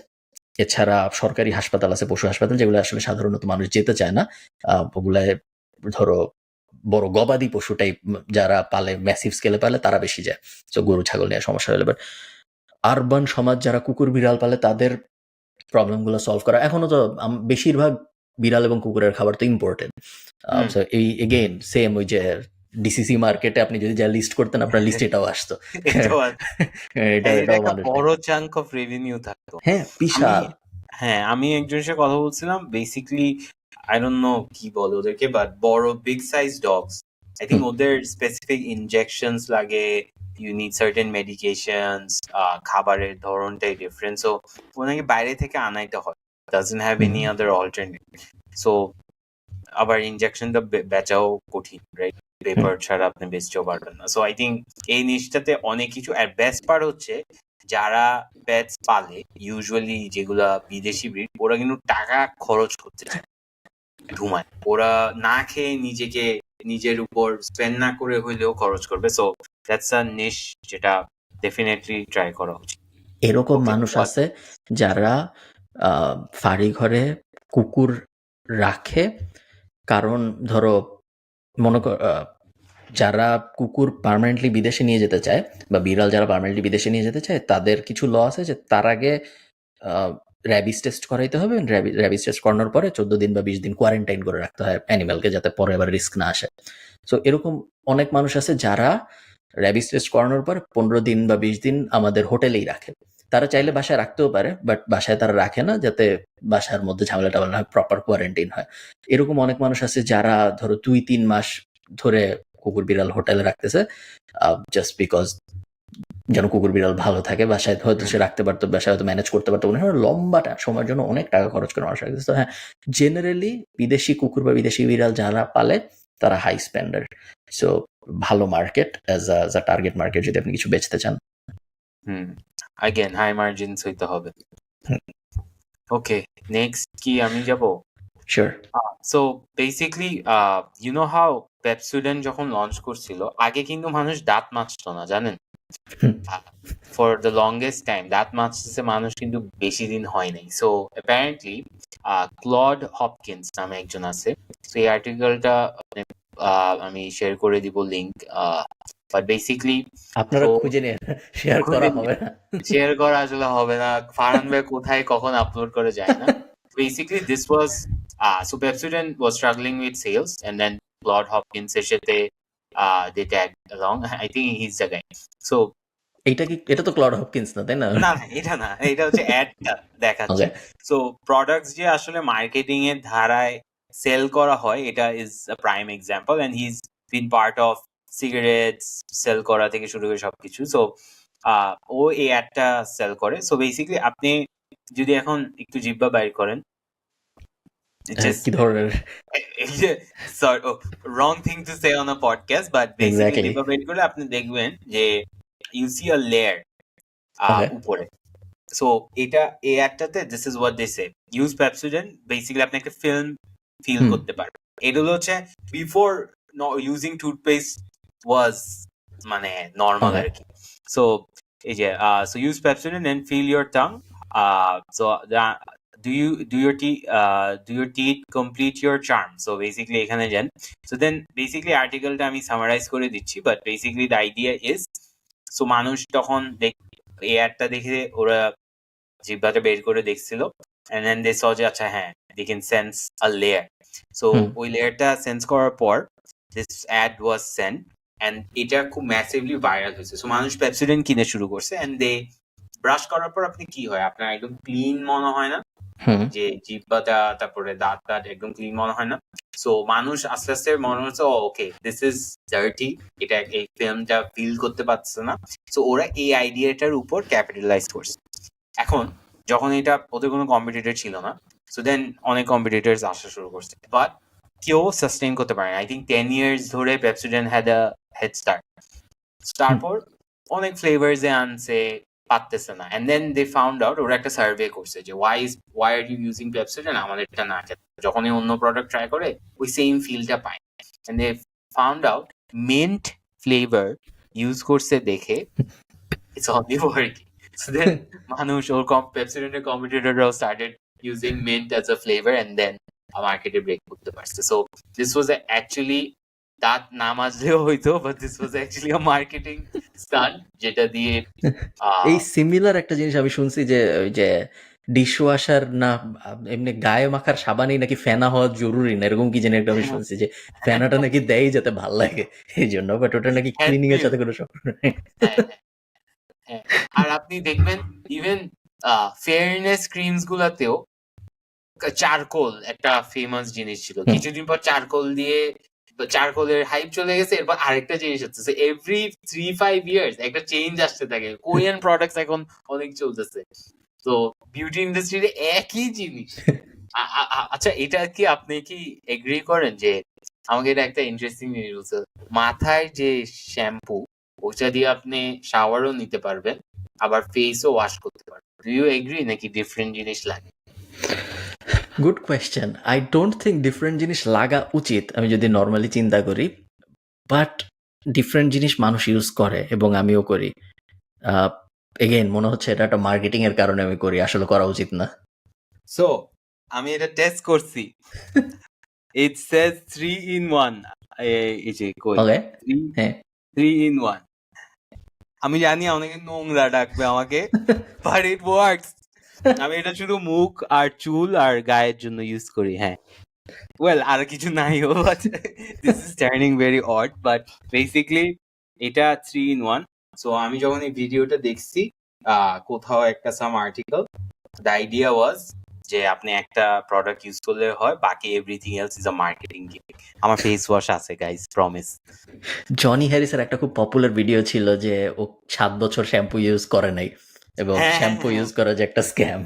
এছাড়া সরকারি হাসপাতাল আছে, পশু হাসপাতাল, যেগুলো আসলে সাধারণত মানুষ যেতে চায় না। ওগুলায় ধরো বড় গবাদি পশু টাইপ যারা পালে, ম্যাসিভ স্কেলে পালে তারা বেশি যায়। তো গরু ছাগল নিয়ে সমস্যা হলে, বাট আরবান সমাজ যারা কুকুর বিড়াল পালে তাদের প্রবলেমগুলো সলভ করা। এখনো তো বেশিরভাগ বিড়াল এবং কুকুরের খাবার তো ইম্পোর্টেড। এই এগেইন সেম ওই যে ডিসিসি মার্কেটে আপনি যদি যা লিস্ট করতেন আপনার লিস্ট এটাও আসতো। এটাও বড় চাঙ্ক অফ রেভিনিউ থাকতো। হ্যাঁ, বিশাল। হ্যাঁ, আমি একজনের সাথে কথা বলছিলাম, বেসিক্যালি আই ডোন্ট নো কি বলে ওদেরকে, বাট বড় big size dogs, I think ওদের স্পেসিফিক ইনজেকশনস লাগে, ইউ নিড সার্টেন মেডিকেশনস, খাবারের ধরনটাই ডিফারেন্ট, সো ওনাকে বাইরে থেকে আনাইতে হয়, doesn't have any other alternative. So আবার ইনজেকশনটা বেচাও কঠিন, রাইট? পেপার ছাড়া আপনি বেচতেও পারবেন না। সো আই থিঙ্ক এই জিনিসটাতে অনেক কিছু। আর বেস্ট পার্ট হচ্ছে যারা পেটস পালে, ইউজুয়ালি যেগুলা বিদেশি ব্রিড, ওরা কিন্তু টাকা খরচ করতে চায়, ঘুমায়, ওরা না খেয়ে নিজের উপর স্পেন্ড না করে হইলেও খরচ করবে। সো দ্যাটস আ নিশ যেটা ডেফিনেটলি ট্রাই করা উচিত। এরকম মানুষ আছে যারা ফাড়ি ঘরে কুকুর রাখে, কারণ ধরো মনে কর যারা কুকুর পার্মানেন্টলি বিদেশে নিয়ে যেতে চায় বা বিড়াল যারা পার্মানেন্টলি বিদেশে নিয়ে যেতে চায় তাদের কিছু ল আছে যে তার আগে র্যাবিস টেস্ট করাইতে হবে। র্যাবিস টেস্ট করানোর পরে 14 দিন বা 20 দিন কোয়ারেন্টাইন করে রাখতে হয় অ্যানিমালকে, যাতে পরে আবার রিস্ক না আসে। সো এরকম অনেক মানুষ আছে যারা র্যাবিস টেস্ট করানোর পর 15 দিন বা 20 দিন আমাদের হোটেলেই রাখে। তারা চাইলে বাসায় রাখতেও পারে, বাট বাসায় তারা রাখে না, যাতে বাসার মধ্যে ঝামেলা টামেলা না হয়, প্রপার কোয়ারেন্টাইন হয়। এরকম অনেক মানুষ আছে যারা ধরো 2-3 মাস ধরে কুকুর বিড়াল হোটেলে রাখতেছে জাস্ট বিকজ যেন কুকুর বিড়াল ভালো থাকে। বাসায় হয়তো সে রাখতে পারতো, বাসায় হয়তো ম্যানেজ করতে পারতো, মনে হয় লম্বাটা সময়ের জন্য অনেক টাকা খরচ করে মানুষ রাখতেছে। তো হ্যাঁ, জেনারেলি বিদেশি কুকুর বা বিদেশি বিড়াল যারা পালে তারা হাই স্পেন্ডার। সো ভালো market as a target market যদি আপনি কিছু বেচতে চান। अगेन हाई मार्जिन्स হইতে হবে। হুম। ওকে, নেক্সট কি আমি যাব? Sure. So basically you know how Pepsodent যখন লঞ্চ করছিল, আগে কিন্তু মানুষ দাঁত মাজতো না, জানেন? ফর দ্য লংগেস্ট টাইম দাঁত মাজতেছে মানুষ কিন্তু বেশি দিন হয় নাই। সো অ্যাপারেন্টলি ক্লড হপকিন্স নামে একজন আছে। তো এই আর্টিকেলটা আমি শেয়ার করে দিব লিঙ্ক। বাট বেসিক্যালি আপনারা তো খুঁজে নিয়ে শেয়ার খুঁজে করা নিয়ে- হবে না। শেয়ার করা আসলে হবে না, ফারহান ভাই কোথায় কখন আপলোড করে যায় না। Basically, this was so Pepsodent was struggling with sales, and then Claude Hopkins এর সাথে they tagged along. I think he's the guy. So এটা তো ক্লড হপকিন্স না, তাই না? না এটা না, এটা হচ্ছে অ্যাডটা দেখাচ্ছে। সো প্রোডাক্টস যে আসলে মার্কেটিং এর ধারায় সেল করা হয়, এটা is a prime example, and he is been part of cigarettes sell করা থেকে শুরু করে সবকিছু। সো ও এই অ্যাডটা সেল করে। সো বেসিক্যালি আপনি যদি এখন একটু জিহ্বা বাইর করেন, কি ধরনের? sorry, wrong thing to say on a podcast, but basically Exactly. জিহ্বা বাইর করলে আপনি দেখবেন যে you see a layer Okay. উপরে। সো এটা এই অ্যাডটাতে this is what they say, use Pepsodent. Basically আপনি একটা ফিল্ম ফিল করতে পারবেন। এটা হচ্ছে বিফোর ইউজিং টুথপেস্ট ওয়াজ মানে নর্মাল Okay. আর কি। সো এই যে so use Pepsodent and feel your tongue. So do your teeth complete your charm? So basically এখানে যান। So then basically আর্টিকেলটা আমি সামারাইজ করে দিচ্ছি, but basically the idea is, so মানুষ তখন এই অ্যাডটা দেখে ওরা জিহ্বাটা বের করে দেখছিল, and then they saw যে আচ্ছা হ্যাঁ they can sense a layer. So ওই লেয়ারটা সেন্স করার পর this ad was sent, and এটা খুব ম্যাসিভলি ভাইরাল হয়েছে। সো মানুষ পেপসোডেন্ট কিনে শুরু করছে, and they ব্রাশ করার পর আপনি কি হয়, আপনার একদম ক্লিন মনে হয় না, যে জিহ্বাটা তারপরে দাঁত একদম ক্লিন মনে হয় না। সো মানুষ আস্তে আস্তে মনে হচ্ছে ওকে দিস ইজ ডার্টি, এটা এই ফিল্মটা ফিল করতে পারছে না। সো ওরা এই আইডিয়াটার উপর ক্যাপিটালাইজ করছে। এখন যখন এটা ওদের কোনো কম্পিটিটর ছিল না, সো দেন অনেক কম্পিটিটরস আসা শুরু করছে, বাট কেউ সাস্টেইন করতে পারে না। আই থিঙ্ক 10 years ধরে Pepsodent had a head start. তারপর অনেক ফ্লেভার্স এ আনছে, পারতেছে না, and then they found out, ওরা একটা সার্ভে করছে যে why are you using Pepsodent, আমাদের এটা না খেতে। যখনই অন্য প্রোডাক্ট ট্রাই করে ওই সেম ফিলটা পায়, and they found out mint flavour use করছে দেখে it's only working. So then মানুষ ওর পেপসোডেন্টের কম্পিটিটররাও started using mint as a flavour, and then মার্কেটে ব্রেক করতে পারছে। সো দিস ওয়াজ অ্যাকচুয়ালি দাঁত না মাজলেও হইতো, but this was actually a marketing stunt, যেটা দিয়ে এই সিমিলার একটা জিনিস আমি শুনছি যে ওই যে ডিশওয়াশার না এমনি গায়ে মাখার সাবানই নাকি ফেনা হওয়া জরুরি না, এরকম কি জানি একটা আমি শুনছি যে ফেনাটা নাকি দেয় যাতে ভাল লাগে এই জন্য, বাট ওটা নাকি ক্লিনিং এর সাথে কোনো সম্পর্ক নেই। হ্যাঁ, আর আপনি দেখবেন ইভেন ফেয়ারনেস ক্রিমস গুলাতেও চারকোল একটা ফেমাস জিনিস ছিল। কিছুদিন পর চারকোলের হাইপ চলে গেছে, এরপর আরেকটা জিনিস হচ্ছে এভরি 3-5 years একটা চেঞ্জ আসতে থাকে। কোরিয়ান প্রোডাক্টস এখন অনেক চলতেছে। তো বিউটি ইন্ডাস্ট্রিতে একই জিনিস। আচ্ছা, এটা কি আপনি কি এগ্রি করেন যে, আমাকে এটা একটা ইন্টারেস্টিং জিনিস বলছে, মাথায় যে শ্যাম্পু ওটা দিয়ে আপনি শাওয়ারও নিতে পারবেন, আবার ফেসও ওয়াশ করতে পারবেন। ডু ইউ এগ্রি নাকি ডিফারেন্ট জিনিস লাগে? Good question. I don't think different জিনিস লাগা উচিত, আমি যদি নর্মালি চিন্তা করি, বাট ডিফারেন্ট জিনিস মানুষ ইউজ করে এবং আমিও করি। এগেইন মনে হচ্ছে এটা একটা মার্কেটিং এর কারণে আমি করি, আসলে করা উচিত না। সো আমি এটা টেস্ট করছি, ইট সেজ 3 in 1। এই যে কই ওকে হ্যাঁ 3 in 1 আমি জানি অনেকে নোংরা ডাকবে আমাকে বাট ইট ওয়ার্কস আমি এটা শুধু মুখ আর চুল আর গায়ের জন্য ইউজ করি হ্যাঁ ওয়েল আর কিছু নাই oh this is turning very odd but basically এটা 3 in 1 সো আমি যখন এই ভিডিওটা দেখছি কোথাও একটা সাম আর্টিকেল দ্য আইডিয়া ওয়াজ যে আপনি একটা প্রোডাক্ট ইউজ করলে হয় বাকি everything else is a marketing gimmick আমার ফেস ওয়াশ আছে গাইস প্রমিস জনি হ্যারিসের একটা খুব পপুলার ভিডিও ছিল যে ও 7 বছর শ্যাম্পু ইউজ করে নাই এবং হ্যাঁ, শ্যাম্পু হ্যাঁ, ইউজ করা যে একটা স্ক্যাম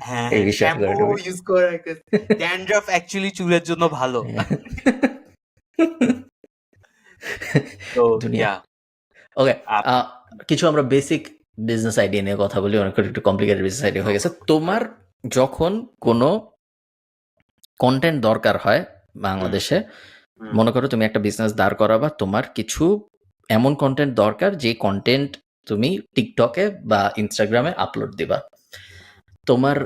হ্যাঁ এই বিষয়ে শ্যাম্পু ইউজ করে ড্যান্ড্রাফ অ্যাকচুয়ালি চুলের জন্য ভালো তো দুনিয়া। ইয়া ওকে আপ- কিছু আমরা বেসিক বিজনেস আইডিয়া নিয়ে কথা বলি, অনেক একটু কমপ্লিকেটেড বিজনেস আইডিয়া হয়ে গেছে। তোমার যখন কোনো কন্টেন্ট দরকার হয় বাংলাদেশে, মনে করো তুমি একটা বিজনেস দাঁড় করাবা, তোমার কিছু এমন কন্টেন্ট দরকার যে কন্টেন্ট তুমি টিকটকে বা ইনস্টাগ্রামে আপলোড দিবা। তোমার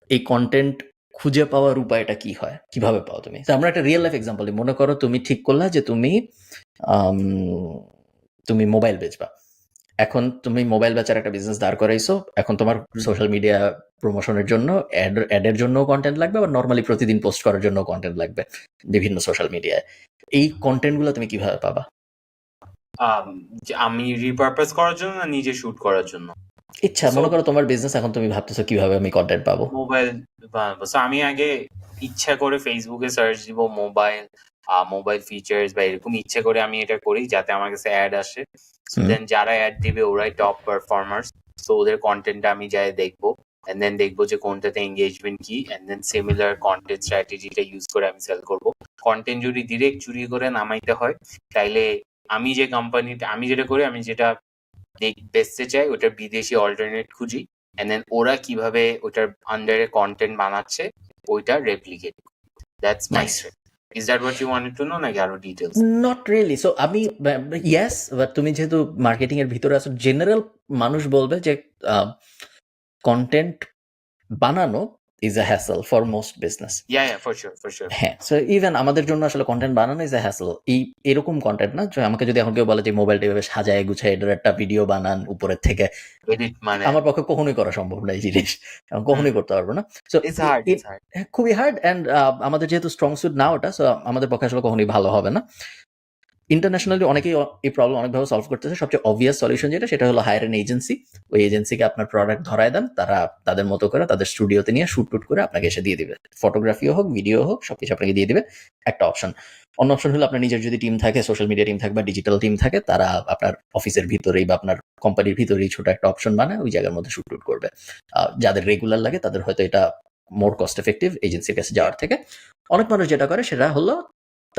এই কন্টেন্ট খুঁজে পাওয়ার উপায়টা কি হয়, কিভাবে পাও তুমি? তো আমরা একটা রিয়েল লাইফ এক্সাম্পল দিই। মনে করো তুমি ঠিক করলা যে তুমি মোবাইল বেচবা। এখন তুমি মোবাইল বেচার একটা বিজনেস দাঁড় করাইছো, এখন তোমার সোশ্যাল মিডিয়া প্রমোশনের জন্য অ্যাডের জন্য কন্টেন্ট লাগবে, বা নর্মালি প্রতিদিন পোস্ট করার জন্য কন্টেন্ট লাগবে বিভিন্ন সোশ্যাল মিডিয়ায়। এই কন্টেন্টগুলো তুমি কিভাবে পাবা? যে আমি রিপারপাস করার জন্য না নিজে শুট করার জন্য ইচ্ছা, মনে করো তোমার বিজনেস, এখন তুমি ভাবতেছো কিভাবে আমি কন্টেন্ট পাবো। মোবাইল বানাবো So, আমি আগে ইচ্ছা করে ফেসবুকে সার্চ দিব মোবাইল ফিচার্স বা এরকম ইচ্ছা করে আমি এটা করি যাতে আমার কাছে অ্যাড আসে দেন যারা অ্যাড দিবে ওরাই টপ পারফর্মার্স সো ওদের কন্টেন্টটা আমি যাই দেখবো এন্ড দেন দেখবো যে কোনটাতে এঙ্গেজমেন্ট কি এন্ড দেন সিমিলার কন্টেন্ট স্ট্র্যাটেজিটা ইউজ করে আমি সেল করবো কন্টেন্ট যদি ডিরেক্ট চুরি করে নামাইতে হয় তাইলে আমি যে কোম্পানিটা আমি যেটা করি আমি যেটা বেচতে চাই ওটার বিদেশি অল্টারনেট খুঁজি এন্ড দেন ওরা কিভাবে ওটার আন্ডারে কন্টেন্ট বানাচ্ছে ওইটা replicate that's my Nice. Is that what you wanted to know নাকি আরো ডিটেইলস নট রিয়েলি। সো আমি ইয়েস, বাট তুমি যেহেতু মার্কেটিং এর ভিতরে আছো, জেনারেল মানুষ বলবে যে কন্টেন্ট বানানো is a hassle for most business. Yeah for sure হ্যাঁ, সো ইভেন আমাদের জন্য আসলে কন্টেন্ট বানানো ইজ আ হ্যাসল। এরকম কন্টেন্ট না যে আমাকে যদি এখন কেউ বলে যে মোবাইলটা এভাবে সাজায় গুছায় এটার একটা ভিডিও বানান উপরের থেকে, এডিট মানে আমার পক্ষে কখনোই করা সম্ভব না এই জিনিস, আমি কখনোই করতে পারবো না। সো ইটস হার্ড খুবই হার্ড, অ্যান্ড আমাদের যেহেতু স্ট্রং সুট না ওটা, সো আমাদের পক্ষে আসলে কখনোই ভালো হবে না। ইন্টারন্যাশনালি অনেকেই এই প্রবলেম অনেকভাবে সলভ করতেছে। সবচেয়ে অবভিয়াস সলিউশন যেটা, সেটা হলো হায়ার এন এজেন্সি। ওই এজেন্সিকে আপনার প্রোডাক্ট ধরায় দেন, তারা তাদের মতো করে তাদের স্টুডিওতে নিয়ে শুট টুট করে আপনাকে এসে দিয়ে দিবে। ফটোগ্রাফিও হোক, ভিডিও হোক, সবকিছু আপনাকে দিয়ে দিবে। একটা অপশন। অন্য অপশন হলো আপনার নিজের যদি টিম থাকে, সোশ্যাল মিডিয়া টিম থাকে বা ডিজিটাল টিম থাকে, তারা আপনার অফিসের ভিতরেই বা আপনার কোম্পানির ভিতরেই ছোট একটা অপশন বানায়, ওই জায়গার মধ্যে শুট টুট করবে। যাদের রেগুলার লাগে তাদের হয়তো এটা মোর কস্ট এফেক্টিভ এজেন্সির কাছে যাওয়ার থেকে। অনেক মানুষ যেটা করে সেটা হলো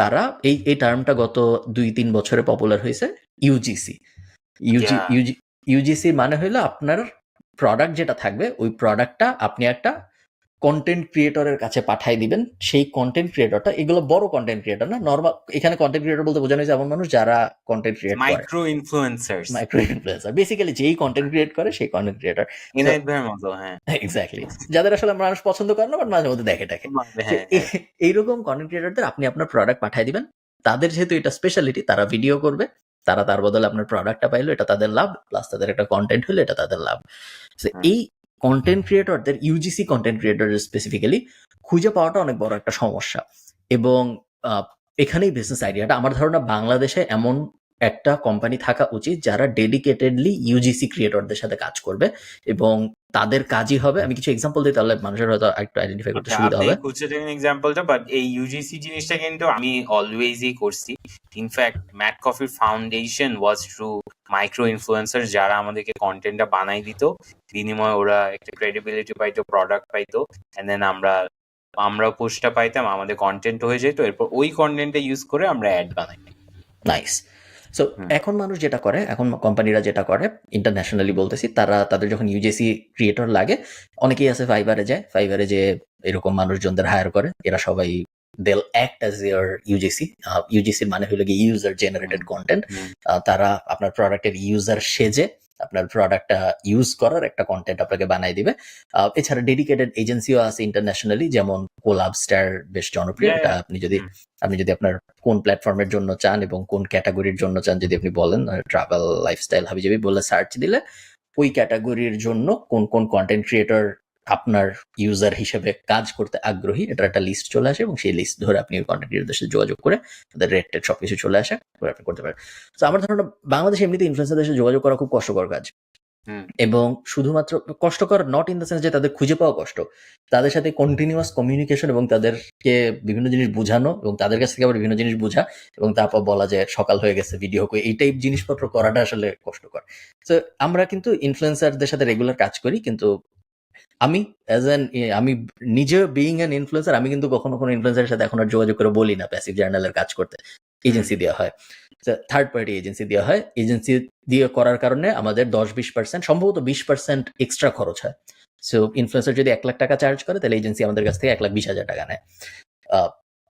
তারা এই টার্মটা গত 2-3 বছরে পপুলার হয়েছে, ইউজিসি। ইউজিসি মানে হইলো আপনার প্রোডাক্ট যেটা থাকবে ওই প্রোডাক্টটা আপনি একটা কন্টেন্ট ক্রিয়েটরের কাছে পাঠাই দিবেন। সেই কন্টেন্ট ক্রিয়েটরটা, এগুলো বড় কন্টেন্ট ক্রিয়েটর না, নর্মাল, এখানে কন্টেন্ট ক্রিয়েটর বলতে বোঝানো হয়েছে এমন মানুষ যারা কন্টেন্ট ক্রিয়েট করে, micro influencers micro influencer, basically যেই কন্টেন্ট ক্রিয়েট করে সেই কন্টেন্ট ক্রিয়েটর। ইনাইত ভাইয়ের মতো হ্যাঁ এক্স্যাক্টলি, যাদের আসলে মানুষ পছন্দ করে না বাট মাঝে মধ্যে দেখে টাকে। হ্যাঁ এইরকম কন্টেন্ট ক্রিয়েটরদের আপনি আপনার প্রোডাক্ট পাঠিয়ে দিবেন। তাদের যেহেতু এটা স্পেশালিটি, তারা ভিডিও করবে, তারা তার বদলে আপনার প্রোডাক্টটা পাইলো, এটা তাদের লাভ, প্লাস তাদের একটা কন্টেন্ট হলো, এটা তাদের লাভ। এই কন্টেন্ট ক্রিয়েটরদের, ইউজিসি কন্টেন্ট ক্রিয়েটরদের স্পেসিফিক্যালি খুঁজে পাওয়াটা অনেক বড় একটা সমস্যা। এবং এখানেই বিজনেস আইডিয়াটা, আমার ধারণা বাংলাদেশে এমন একটা কোম্পানি থাকা উচিত যারা ডেডিকেটেডলি ইউজিসি ক্রিয়েটরদের সাথে কাজ করবে এবং তাদের কাজই হবে, আমি কিছু এক্সাম্পল দিই তাহলে মানুষের হয়তো একটু আইডেন্টিফাই করতে সুবিধা হবে। খুঁজে দেখেন এক্সাম্পলটা বাট এই ইউজিসি জিনিসটা কিন্তু আমি অলওয়েজই করছি। ইনফ্যাক্ট ম্যাট কফি ফাউন্ডেশন ওয়াজ থ্রু মাইক্রো ইনফ্লুয়েন্সার যারা আমাদেরকে কন্টেন্টটা বানাই দিত, বিনিময়ে ওরা একটা ক্রেডিবিলিটি পাইতো, প্রোডাক্ট পাইতো, এন্ড দেন আমরা পোস্টটা পাইতাম, আমাদের কন্টেন্ট হয়ে যেত, এরপর ওই কন্টেন্টটা ইউজ করে আমরা অ্যাড বানাই। নাইস। সো এখন মানুষ যেটা করে, এখন কোম্পানিরা যেটা করে ইন্টারন্যাশনালি বলতেছি, তারা তাদের যখন ইউজিসি ক্রিয়েটর লাগে, অনেকেই আছে ফাইবারে যায়, ফাইবারে যে এরকম মানুষজনদের হায়ার করে, এরা সবাই they'll act as your UGC. UGC মানে হলো গিয়ে ইউজার জেনারেটেড কন্টেন্ট। তারা আপনার প্রোডাক্টের ইউজার সেজে আপনার প্রোডাক্টটা ইউজ করার একটা কন্টেন্ট আপনাকে বানাই দিবে। এছাড়া ডেডিকেটেড এজেন্সিও আছে ইন্টারন্যাশনালি, যেমন কোলাবস্টার বেশ জনপ্রিয়। Yeah, এটা yeah. আপনি যদি আপনার কোন প্ল্যাটফর্মের জন্য চান এবং কোন ক্যাটাগরির জন্য চান যদি আপনি বলেন, ট্রাভেল, লাইফস্টাইল, হাবিজাবি বলে সার্চ দিলে ওই ক্যাটাগরির জন্য কোন কোন কন্টেন্ট ক্রিয়েটর আপনার ইউজার হিসেবে কাজ করতে আগ্রহী এটার একটা লিস্ট চলে আসে, এবং সেই লিস্ট ধরে আপনি কন্টেন্ট ক্রিয়েটরদের সাথে যোগাযোগ করে তাদের রেট টেট সবকিছু চলে আসে করে আপনি করতে পারেন। তো আমার ধারণা বাংলাদেশে এমনিতে ইনফ্লুয়েন্সারদের সাথে যোগাযোগ করা খুব কষ্টকর কাজ, এবং শুধুমাত্র কষ্টকর নট ইন দ্য সেন্স যে তাদের খুঁজে পাওয়া কষ্ট, তাদের সাথে কন্টিনিউয়াস কমিউনিকেশন এবং তাদেরকে বিভিন্ন জিনিস বোঝানো এবং তাদের কাছ থেকে আবার বিভিন্ন জিনিস বোঝা এবং তারপর বলা যে সকাল হয়ে গেছে ভিডিও করে, এই টাইপ জিনিসপত্র করাটা আসলে কষ্টকর। তো আমরা কিন্তু ইনফ্লুয়েন্সারদের সাথে রেগুলার কাজ করি, কিন্তু আমি আমি নিজে বিইং অ্যান ইনফ্লুয়েন্সার, আমি কিন্তু কখনো কোনো ইনফ্লুয়েন্সারের সাথে এখন আর যোগাযোগ করে বলি না প্যাসিভ জার্নালের কাজ করতে। এজেন্সি দেওয়া হয়, থার্ড পার্টি এজেন্সি দেওয়া হয়। এজেন্সি দিয়ে করার কারণে আমাদের 10-20%, সম্ভবত 20% এক্সট্রা খরচ হয়। সো ইনফ্লুয়েন্সার যদি 1 লাখ টাকা চার্জ করে, তাহলে এজেন্সি আমাদের কাছ থেকে 1,20,000 টাকা নেয়।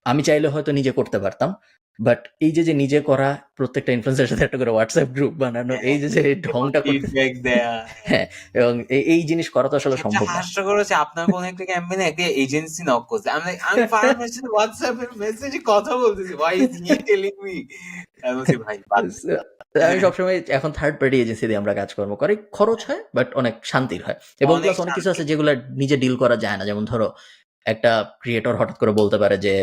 আমি চাইলে হয়তো নিজে করতে পারতাম, বাট এই যে নিজে করা, প্রত্যেকটা ইনফ্লুয়েন্সারের সাথে একটা করে হোয়াটসঅ্যাপ গ্রুপ বানানো, এই যে ঢংটা করতে, Feedback দেয়া। হ্যাঁ, এবং এই জিনিস করা তো আসলে সবচেয়ে সম্ভব না। হাস্যকর হচ্ছে আপনার কোন একটা ক্যাম্পেইনে একটা এজেন্সি নক করছে। আমি ফারহানের সাথে হোয়াটসঅ্যাপ এর মেসেজে কথা বলতেছি। Why is he telling me? আমি বলছি ভাই বাদ দেন। তো আমি সবসময় এখন থার্ড পার্টি এজেন্সি দিয়ে আমরা কাজকর্ম করি, খরচ হয় বাট অনেক শান্তির হয়, এবং অনেক প্লাস অনেক কিছু আছে যেগুলো নিজে ডিল করা যায় না। যেমন ধরো একটা ক্রিয়েটর হঠাৎ করে বলতে পারে যে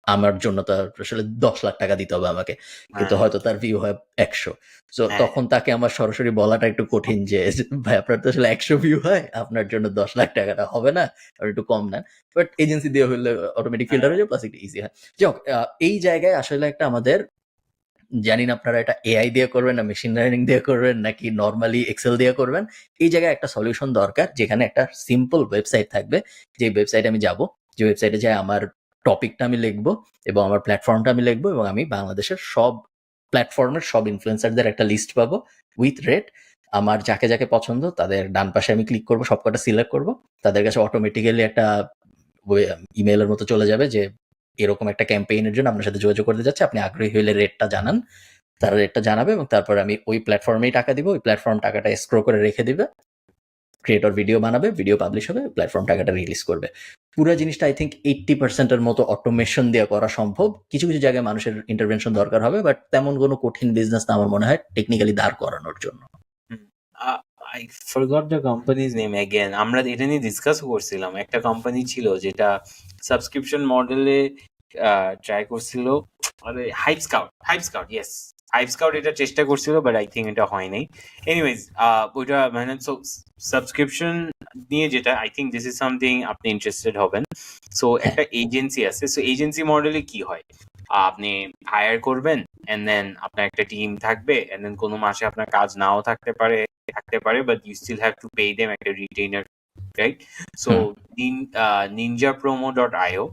আমার জন্য তো আসলে 10 লাখ টাকা দিতে হবে আমাকে, কিন্তু হয়তো তার ভিউ হয় 100। তো তখন তাকে আমার সরাসরি বলাটা একটু কঠিন যে ভাই আপনার তো আসলে 100 ভিউ হয়, আপনার জন্য 10 লাখ টাকাটা হবে না, আর একটু কম নেন। বাট এজেন্সি দিয়ে হলে অটোমেটিক ফিল্টার হয়ে যায়, প্লাস একটু ইজি হয়। যাক, এই জায়গায় আসলে একটা আমাদের, জানি না আপনারা এটা এআই দিয়ে করবেন না মেশিন লার্নিং দিয়ে করবেন নাকি নর্মালি এক্সেল দিয়ে করবেন, এই জায়গায় একটা সলিউশন দরকার যেখানে একটা সিম্পল ওয়েবসাইট থাকবে, যে ওয়েবসাইটে আমি যাব, যে ওয়েবসাইটে যাই আমার টপিকটা আমি লিখবো এবং আমার প্ল্যাটফর্মটা আমি লিখবো, এবং আমি বাংলাদেশের সব প্ল্যাটফর্মের সব ইনফ্লুয়েন্সারদের একটা লিস্ট পাবো উইথ রেট। আমার যাকে যাকে পছন্দ তাদের ডান পাশে আমি ক্লিক করবো, সবকটা সিলেক্ট করবো, তাদের কাছে অটোমেটিক্যালি একটা ইমেইলের মতো চলে যাবে যে এরকম একটা ক্যাম্পেইনের জন্য আপনার সাথে যোগাযোগ করতে যাচ্ছে, আপনি আগ্রহী হলে রেটটা জানান। তারা রেটটা জানাবে এবং তারপর আমি ওই প্ল্যাটফর্মেই টাকা দিব, ওই প্ল্যাটফর্ম টাকাটা এসক্রো করে রেখে দিবে, ক্রিয়েটর ভিডিও বানাবে, ভিডিও পাবলিশ হবে, প্ল্যাটফর্ম টাকাটা রিলিজ করবে। পুরো জিনিসটা আই থিঙ্ক 80%-এর মতো অটোমেশন দিয়ে করা সম্ভব। কিছু কিছু জায়গায় মানুষের ইন্টারভেনশন দরকার হবে, বাট তেমন কোনো কঠিন বিজনেস না আমার মনে হয় টেকনিক্যালি দাঁড় করানোর জন্য। I forgot the company's name again. আমরা এটা নিয়ে ডিসকাস করছিলাম। একটা কোম্পানি ছিল যেটা সাবস্ক্রিপশন মডেলে ট্রাই করছিল, আরে hype scout, yes, hype scout এটা চেষ্টা করছিল, বাট আই থিঙ্ক এটা হয় নাই। এনিওয়েজ, ওইটা মানে সাবস্ক্রিপশন নিয়ে যেটা, I think this is something আপনি ইন্টারেস্টেড হবেন। সো একটা এজেন্সি আছে। সো এজেন্সি মডেলে কি হয়, আপনি হায়ার করবেন, এন্ড দেন আপনার একটা টিম থাকবে, এন্ড দেন কোনো মাসে আপনার কাজ নাও থাকতে পারে, but you still have to pay them একটা রিটেইনার, রাইট? সো ninjapromo.io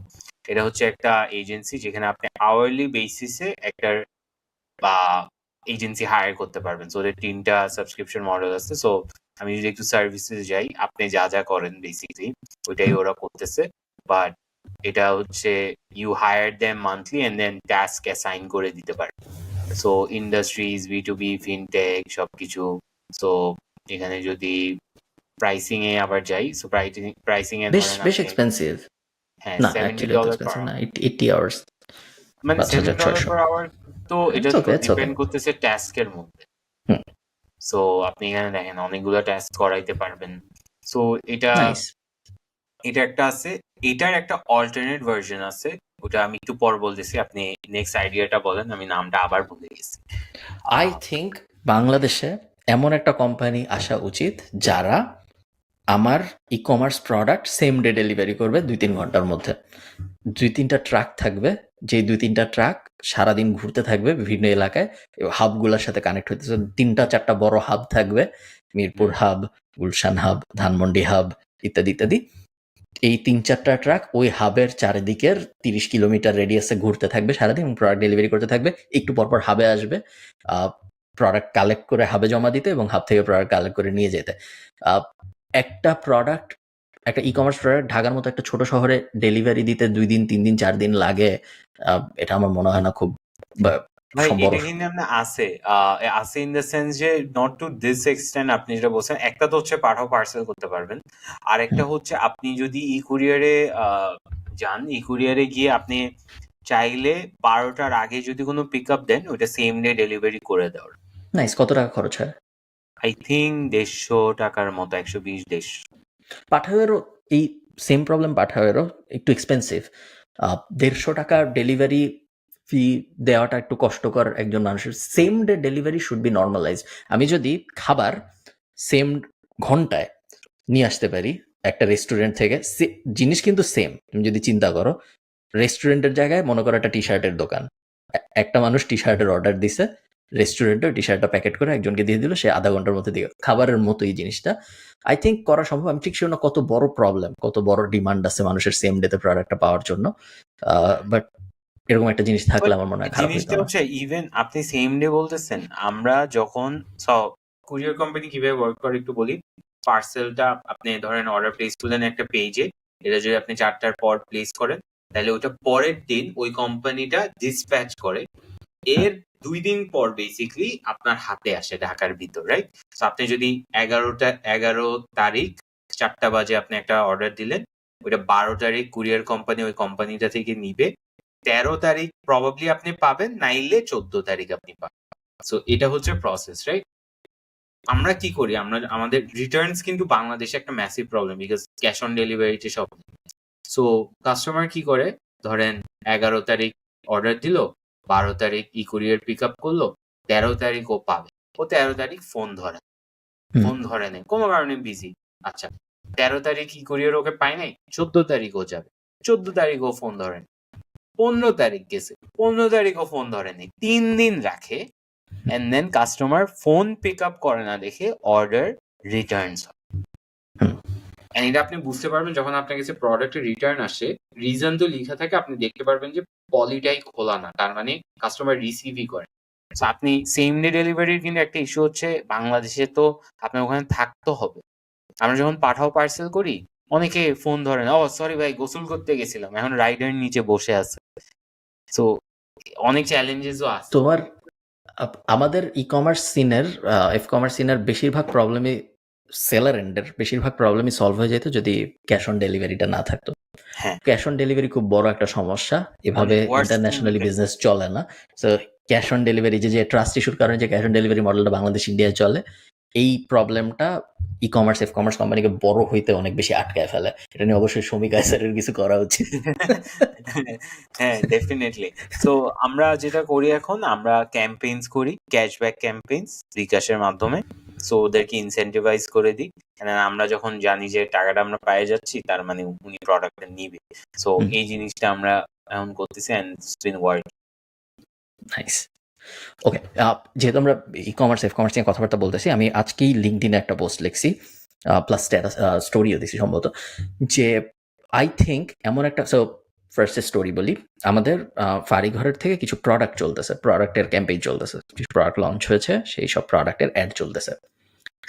এটা হচ্ছে একটা এজেন্সি যেখানে আপনি আওয়ারলি বেসিসে একটা বা এজেন্সি হায়ার করতে পারবেন। সো ওদের 3টা সাবস্ক্রিপশন মডেল আছে। সো আমি যদি একটু সার্ভিসে যাই, আপনি যা যা করেন বেসিকলি ওইটাই ওরা করতেছে, বাট এটা হচ্ছে you hire them monthly and then task assign করে দিতে পারে। সো ইন্ডাস্ট্রিজ, B2B, ফিনটেক সবকিছু। সো এখানে যদি প্রাইসিং এ আবার যাই, সো প্রাইসিং এ বেশ এক্সপেন্সিভ হ্যাঁ, না, $70 অ্যাকচুয়ালি per এক্সপেন্সিভ hour। না, 80 আওয়ার্স, মানে 5,600 $7 per hour। তো এটা It's okay, it's depend okay. করতেছে টাস্কের মধ্যে। হুম। সো আপনি এখানে দেখেন অনেকগুলো টাস্ক করাইতে পারবেন। সো এটা নাইস। একটা আছে। এটার একটা অল্টারনেট ভার্সন আছে, ওটা আমি একটু পর বলতেছি। আপনি নেক্সট আইডিয়াটা বলেন, আমি নামটা আবার ভুলে গেছি। আই থিঙ্ক বাংলাদেশে এমন একটা কোম্পানি আসা উচিত যারা আমার e commerce product same day delivery করবে 2-3 ঘন্টার মধ্যে। 2-3টা ট্রাক থাকবে, যে 2-3টা ট্রাক সারাদিন ঘুরতে থাকবে বিভিন্ন এলাকায়, হাবগুলোর সাথে কানেক্ট হইতেছে। 3-4টা বড় হাব থাকবে, Mirpur hub, Gulshan hub, Dhanmondi hub, ইত্যাদি ইত্যাদি। এই 3-4টা ট্রাক ওই হাবের চারিদিকের 30 কিলোমিটার রেডিয়াসে ঘুরতে থাকবে সারাদিন এবং প্রোডাক্ট ডেলিভারি করতে থাকবে। একটু পরপর হাবে আসবে, প্রোডাক্ট কালেক্ট করে হাবে জমা দিতে এবং হাব থেকে প্রোডাক্ট কালেক্ট করে নিয়ে যেতে। একটা প্রোডাক্ট, একটা ই কমার্স প্রোডাক্ট ঢাকার মতো একটা ছোট শহরে ডেলিভারি দিতে 2 দিন, 3 দিন, 4 দিন লাগে। এটা আমার মনে হয় না খুব ভাই বড় এটা কিন্তু আপনার আছে আছে ইন দ্য সেন্স যে নট টু দিস এক্সটেন্ট আপনি যেটা বলছেন, একটা তো হচ্ছে পাঠাও পার্সেল করতে পারবেন, আর একটা হচ্ছে আপনি যদি ই কুরিয়ারে যান, ই কুরিয়ারে গিয়ে আপনি চাইলে 12টার আগে যদি কোনো পিক আপ দেন ওটা সেম ডে ডেলিভারি করে দেওয়ার। নাইস। কত টাকা খরচ হয়? আই থিঙ্ক 150 টাকার মতো, 120-150। পাঠাওয়েরও এই সেম প্রবলেম, পাঠাওয়েরও একটু এক্সপেন্সিভ। 150 টাকা ডেলিভারি ফি দেওয়াটা একটু কষ্টকর একজন মানুষের। Same day delivery should be normalise. আমি যদি খাবার সেম ঘন্টায় নিয়ে আসতে পারি একটা রেস্টুরেন্ট থেকে, জিনিস কিন্তু সেম, তুমি যদি চিন্তা করো রেস্টুরেন্টের জায়গায় মনে করো একটা টি শার্টের দোকান, একটা মানুষ টি শার্টের অর্ডার দিছে, রেস্টুরেন্টে টি শার্টটা প্যাকেট করে একজনকে দিয়ে দিল, সে আধা ঘন্টার মধ্যে দিয়ে খাবারের মতো এই জিনিসটা আই থিঙ্ক করা সম্ভব। আমি ঠিক শিওর না কত বড় প্রবলেম, কত বড় ডিমান্ড আছে মানুষের সেম ডেতে প্রোডাক্টটা পাওয়ার জন্য, বাট এরকম একটা জিনিস থাকলে আমার মনে হয় খারাপ হইতো জিনিসটা না। হচ্ছে ইভেন আপনি সেম ডে বলতেছেন, আমরা যখন কুরিয়ার কোম্পানি কিভাবে ওয়ার্ক করে একটু বলি। পার্সেলটা আপনি ধরেন অর্ডার প্লেস করলেন একটা পেজে, এটা যদি আপনি 4টার পর প্লেস করেন তাহলে ওটা পরের দিন ওই কোম্পানিটা ডিসপ্যাচ করে, এর 2 দিন পর বেসিক্যালি আপনার হাতে আসে ঢাকার ভিতর, রাইট? তো আপনি যদি 11 তারিখ 4টা বাজে আপনি একটা অর্ডার দিলেন, ওইটা 12 তারিখ কুরিয়ার কোম্পানি ওই কোম্পানিটা থেকে নিবে, 13 তারিখ প্রবাবলি আপনি পাবেন, নাইলে 14 তারিখ আপনি পাবেন। সো এটা হচ্ছে প্রসেস, রাইট? আমরা কি করি, আমরা আমাদের রিটার্নস কিন্তু বাংলাদেশে একটা massive problem, because cash on ডেলিভারিতে সব। সো কাস্টমার কি করে, ধরেন 11 তারিখ অর্ডার দিল, 12 তারিখ ই কুরিয়ার পিক আপ করলো, 13 তারিখ ও পাবে, ও 13 তারিখ ফোন ধরে নেই, কোনো কারণে বিজি। আচ্ছা, 13 তারিখ ই কুরিয়ার ওকে পায় নাই, 14 তারিখ ও যাবে, 14 তারিখ ও ফোন ধরে নেই, 15 তারিখ গেছে, 15 তারিখ ও ফোন ধরে নেই, 3 দিন রাখে, and then customer phone pick up করে না দেখে অর্ডার রিটার্নস হয়। এন্ড এটা আপনি বুঝতে পারবেন যখন আপনার কাছে প্রোডাক্টের রিটার্ন আসে, রিজন তো লেখা থাকে, আপনি দেখতে পারবেন যে পলিটাই খোলা না, তার মানে কাস্টমার রিসিভই করে। সো আপনি সেম ডে ডেলিভারির কিন্তু একটা ইস্যু হচ্ছে, বাংলাদেশে তো আপনার ওখানে থাকতে হবে। আমরা যখন পাঠাও পার্সেল করি, অনেকে ফোন ধরে না, ও সরি ভাই গোসল করতে গেছিলাম, এখন রাইডার নিচে বসে আছে। সো অনেক চ্যালেঞ্জেসও আছে। তোমার আমাদের ই কমার্স সিনের, এফ কমার্স সিনের বেশিরভাগ প্রবলেমই, সেলার এন্ডের বেশিরভাগ প্রবলেমই সলভ হয়ে যেত যদি ক্যাশ অন ডেলিভারিটা না থাকতো। হ্যাঁ, ক্যাশ অন ডেলিভারি খুব বড় একটা সমস্যা, এভাবে অনেক worst ইন্টারন্যাশনালি thing বিজনেস চলে না। সো ক্যাশ অন ডেলিভারি যে ট্রাস্ট ইস্যুর কারণে যে ক্যাশ অন ডেলিভারি মডেলটা বাংলাদেশ ইন্ডিয়ায় চলে, এই প্রবলেমটা ই কমার্স এফ কমার্স কোম্পানিকে বড় হইতে অনেক বেশি আটকায় ফেলে। এটা নিয়ে অবশ্যই শ্রমিক আইসারের কিছু করা উচিত। হ্যাঁ, ডেফিনেটলি। সো আমরা যেটা করি এখন, আমরা ক্যাম্পেইনস করি, ক্যাশব্যাক ক্যাম্পেইনস বিকাশের মাধ্যমে। সো ওদেরকে ইনসেন্টিভাইজ করে দিই, আমরা যখন জানি যে টাকাটা আমরা পেয়ে যাচ্ছি, তার মানে উনি প্রোডাক্টটা নিবে। সো এই জিনিসটা আমরা এখন করতেছি, and it's been working. Nice. Okay, যেহেতু আমরা ই কমার্স এফ কমার্স নিয়ে কথাবার্তা বলতেছি, আমি আজকেই লিঙ্কডিনে একটা পোস্ট লিখছি, প্লাস স্ট্যাটাস স্টোরিও দিছি সম্ভবত, যে আই থিঙ্ক এমন একটা, সো ফার্স্ট স্টোরি বলি, আমাদের ফাড়িঘরের থেকে কিছু প্রোডাক্ট চলতেছে, প্রোডাক্টের ক্যাম্পেইন চলতেছে, কিছু প্রোডাক্ট লঞ্চ হয়েছে, সেই সব প্রোডাক্টের অ্যাড চলতেছে।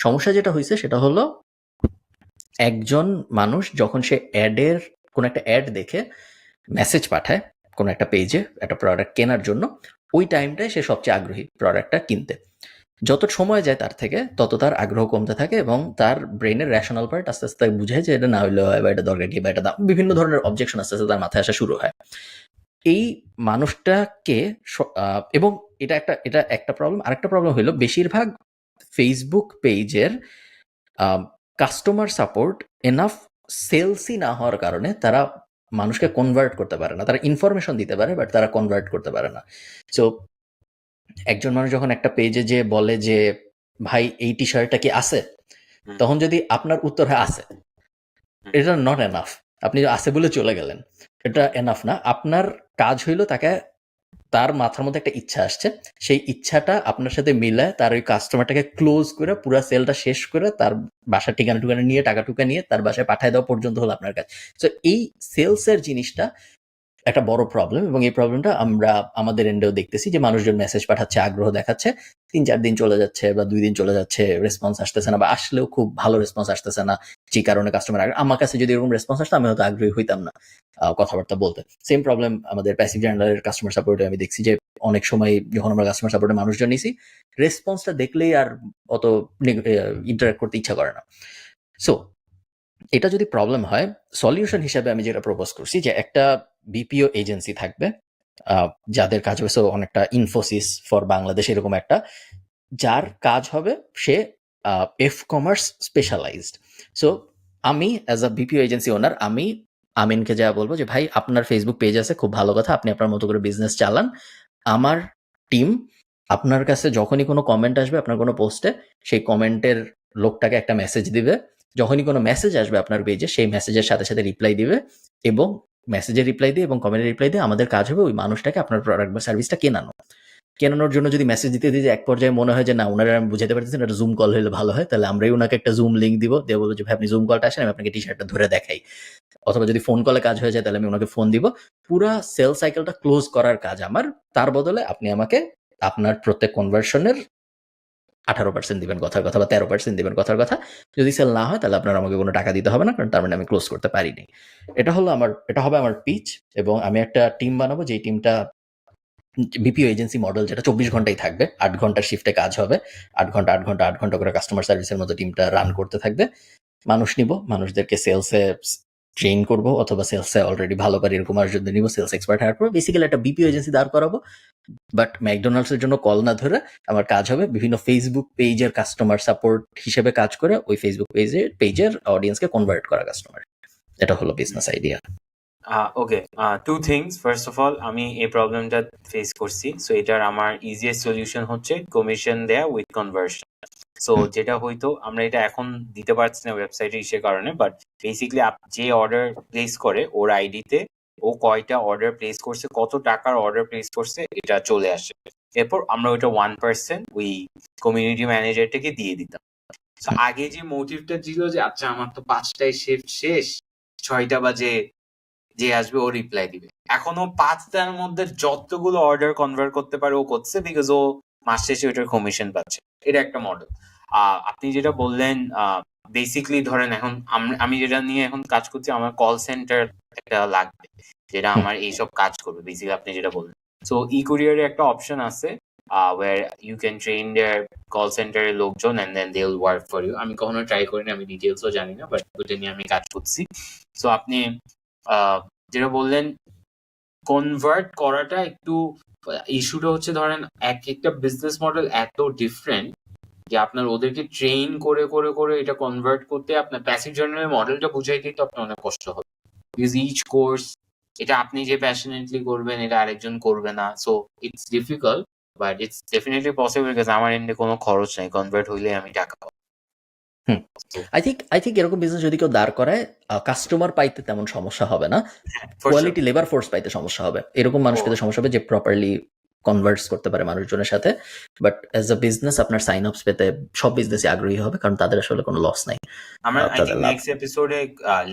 সমস্যা যেটা হয়েছে সেটা হলো, একজন মানুষ যখন সে অ্যাডের কোন একটা অ্যাড দেখে মেসেজ পাঠায় কোন একটা পেজে একটা প্রোডাক্ট কেনার জন্য, ওই টাইমটায় সে সবচেয়ে আগ্রহী প্রোডাক্টটা কিনতে। যত সময় যায় তার থেকে তত তার আগ্রহ কমতে থাকে, এবং তার ব্রেনের রেশনাল পার্ট আস্তে আস্তে বুঝায় যে এটা না হইলে হয়, বা এটা দরকার কি, বা এটা দাম, বিভিন্ন ধরনের অবজেকশন আস্তে আস্তে তার মাথায় আসা শুরু হয়। এই মানুষটাকে এবং এটা একটা প্রবলেম। আরেকটা প্রবলেম হলো, বেশিরভাগ ফেসবুক পেজের কাস্টমার সাপোর্ট এনাফ সেলসই না হওয়ার কারণে তারা মানুষকে কনভার্ট করতে পারে না। তারা ইনফরমেশন দিতে পারে, বাট তারা কনভার্ট করতে পারে না। সো একজন মানুষ যখন একটা পেজে যে বলে যে ভাই এই টি শার্টটা কি আছে, তখন যদি আপনার উত্তর হয় আছে, এটা নট এনাফ। আপনি আছে বলে চলে গেলেন, এটা এনাফ না। আপনার কাজ হইলো তাকে, তার মাথার মধ্যে একটা ইচ্ছা আসছে, সেই ইচ্ছাটা আপনার সাথে মিলায় তার ওই কাস্টমারটাকে ক্লোজ করে পুরো সেলটা শেষ করে তার বাসার ঠিকানা টুকানা নিয়ে টাকা টুকা নিয়ে তার বাসায় পাঠায় দেওয়া পর্যন্ত হলো আপনার কাজ। তো এই সেলসের জিনিসটা একটা বড় প্রবলেম, এবং এই প্রবলেমটা আমরা আমাদের এন্ডেও দেখতেছি যে মানুষজন মেসেজ পাঠাচ্ছে, আগ্রহ দেখাচ্ছে, 3-4 দিন চলে যাচ্ছে বা 2 দিন চলে যাচ্ছে, রেসপন্স আসতেছে না, বা আসলেও খুব ভালো রেসপন্স আসতেছে না, যে কারণে কাস্টমার, আমার কাছে যদি এরকম রেসপন্স আসতো আমি হয়তো আগ্রহী হইতাম না কথাবার্তা বলতে। সেম প্রবলেম আমাদের প্যাসিভ জার্নালের কাস্টমার সাপোর্টে আমি দেখছি, যে অনেক সময় যখন আমরা কাস্টমার সাপোর্টে মানুষজন নিছি, রেসপন্সটা দেখলেই আর অত ইন্টারাক্ট করতে ইচ্ছা করে না। সো এটা যদি প্রবলেম হয়, সলিউশন হিসাবে আমি যেটা প্রপোজ করছি যে একটা বিপিও এজেন্সি থাকবে, যাদের কাজ হবে অনেকটা ইনফোসিস ফর বাংলাদেশ এরকম একটা, যার কাজ হবে সে এফ কমার্স স্পেশালাইজড। সো আমি অ্যাজ আ বিপিও এজেন্সি ওনার আমি আমিনকে যা বলবো যে ভাই আপনার ফেসবুক পেজ আছে, খুব ভালো কথা, আপনি আপনার মতো করে বিজনেস চালান। আমার টিম আপনার কাছে যখনই কোনো কমেন্ট আসবে আপনার কোনো পোস্টে, সেই কমেন্টের লোকটাকে একটা মেসেজ দিবে। যখনই কোনো মেসেজ আসবে আপনার পেজে, সেই মেসেজের সাথে সাথে রিপ্লাই দিবে, এবং মেসেজের রিপ্লাই দিয়ে এবং কমেন্টের রিপ্লাই দিয়ে আমাদের কাজ হবে ওই মানুষটাকে আপনার প্রোডাক্ট বা সার্ভিসটা কেনানোর জন্য যদি মেসেজ দিতে দিতে এক পর্যায়ে মনে হয় যে না ওনারা আমি বুঝাতে পারতেছি না, একটা জুম কল হলে ভালো হয়, তাহলে আমরাই ওনাকে একটা জুম লিঙ্ক দিব, দিয়ে বলবো যে ভাই আপনি জুম কলটা আসেন, আমি আপনাকে টি শার্টটা ধরে দেখাই। অথবা যদি ফোন কলে কাজ হয়ে যায় তাহলে আমি ওনাকে ফোন দিব। পুরা সেল সাইকেলটা ক্লোজ করার কাজ আমার, তার বদলে আপনি আমাকে আপনার প্রত্যেক কনভার্সনের 18% দিবেন কথার কথা, বা 13% দিবেন কথার কথা। যদি সেল না হয় তাহলে আপনার আমাকে কোনো টাকা দিতে হবে না, কারণ তার মানে আমি ক্লোজ করতে পারিনি। এটা হবে আমার পিচ, এবং আমি একটা টিম বানাবো যে টিমটা বিপিও এজেন্সি মডেল, যেটা 24 ঘন্টাই থাকবে, 8 ঘন্টার শিফটে কাজ হবে, 8 ঘন্টা করে কাস্টমার সার্ভিসের মতো টিমটা রান করতে থাকবে। মানুষ নিব, মানুষদেরকে সেলসে ট্রেন করব, অথবা সেলসে অলরেডি ভালো পারি এরকম মানুষদের নিব, সেলস এক্সপার্ট হায়ার করবো, বেসিক্যালি একটা বিপিও এজেন্সি দাঁড় করাবো। বাট ম্যাকডোনাল্ডস এর জন্য কল না ধরে আমার কাজ হবে বিভিন্ন ফেসবুক পেজের কাস্টমার সাপোর্ট হিসেবে কাজ করে ওই ফেসবুক পেজের অডিয়েন্সকে কনভার্ট করা কাস্টমার। এটা হলো business idea. Okay, two things. First of all, আমি এই প্রবলেমটা ফেস করছি, সো এটার আমার ইজিয়েস্ট সলিউশন হচ্ছে কমিশন দেয়া উইথ কনভার্সন। সো যেটা হয়তো আমরা এটা এখন দিতে পারছি না ওয়েবসাইটে ইসের কারণে, বাট বেসিক্যালি যে অর্ডার প্লেস করে ওর আইডিতে ও কয়টা অর্ডার প্লেস করছে, কত টাকার অর্ডার প্লেস করছে, এটা চলে আসে। এরপর আমরা ওইটা 1% ওই কমিউনিটি ম্যানেজারটাকে দিয়ে দিতাম। আগে যে মোটিভটা ছিল যে আচ্ছা আমার তো 5টায় শিফট শেষ, 6টা বাজে যে আসবে ও রিপ্লাই দিবে, এখনো 5টার মধ্যে যতগুলো অর্ডার কনভার্ট করতে পারে ও করছে, বিকজ ও মাস শেষে ওইটার কমিশন পাচ্ছে। এটা একটা মডেল। আপনি যেটা বললেন, বেসিক্যালি ধরেন এখন আমি যেটা নিয়ে এখন কাজ করছি, আমার কল সেন্টার একটা লাগবে যেটা আমার এইসব কাজ করবে, বেসিক্যালি আপনি যেটা বললেন। সো ই কুরিয়ারে একটা অপশন আছে where you can train their call center এর লোকজন and then they will work for you. আমি কখনো ট্রাই করিনি, আমি ডিটেলসও জানি না, বাট ওটা নিয়ে আমি কাজ করছি। সো আপনি যেটা বললেন কনভার্ট করাটা একটু ইস্যুটা হচ্ছে, ধরেন এক একটা বিজনেস মডেল এত ডিফারেন্ট যে আপনার ওদেরকে ট্রেন করে করে করে এটা কনভার্ট করতে, আপনার প্যাসিভ জার্নালের মডেলটা বুঝাইতে তো আপনার অনেক কষ্ট হবে, বিকজ ইচ কোর্স এটা আপনি যে প্যাশনেটলি করবেন এটা আরেকজন করবে না। So it's difficult, but it's definitely possible, because আমার এমনি কোনো খরচ নাই, কনভার্ট হইলে আমি টাকা পাবো। আই থিঙ্ক এরকম বিজনেস যদি কেউ দাঁড় করায়, কাস্টমার পাইতে তেমন সমস্যা হবে না, কোয়ালিটি লেবার ফোর্স পাইতে সমস্যা হবে। এরকম মানুষ পেতে সমস্যা হবে যে প্রপারলি কনভার্টস করতে পারে মানুষজনের সাথে। বাট অ্যাজ আ বিজনেস আপনার সাইন আপস পেতে সব বিজনেসই আগ্রহী হবে, কারণ তাদের আসলে কোনো লস নাই। আমরা আই থিংক নেক্সট এপিসোডে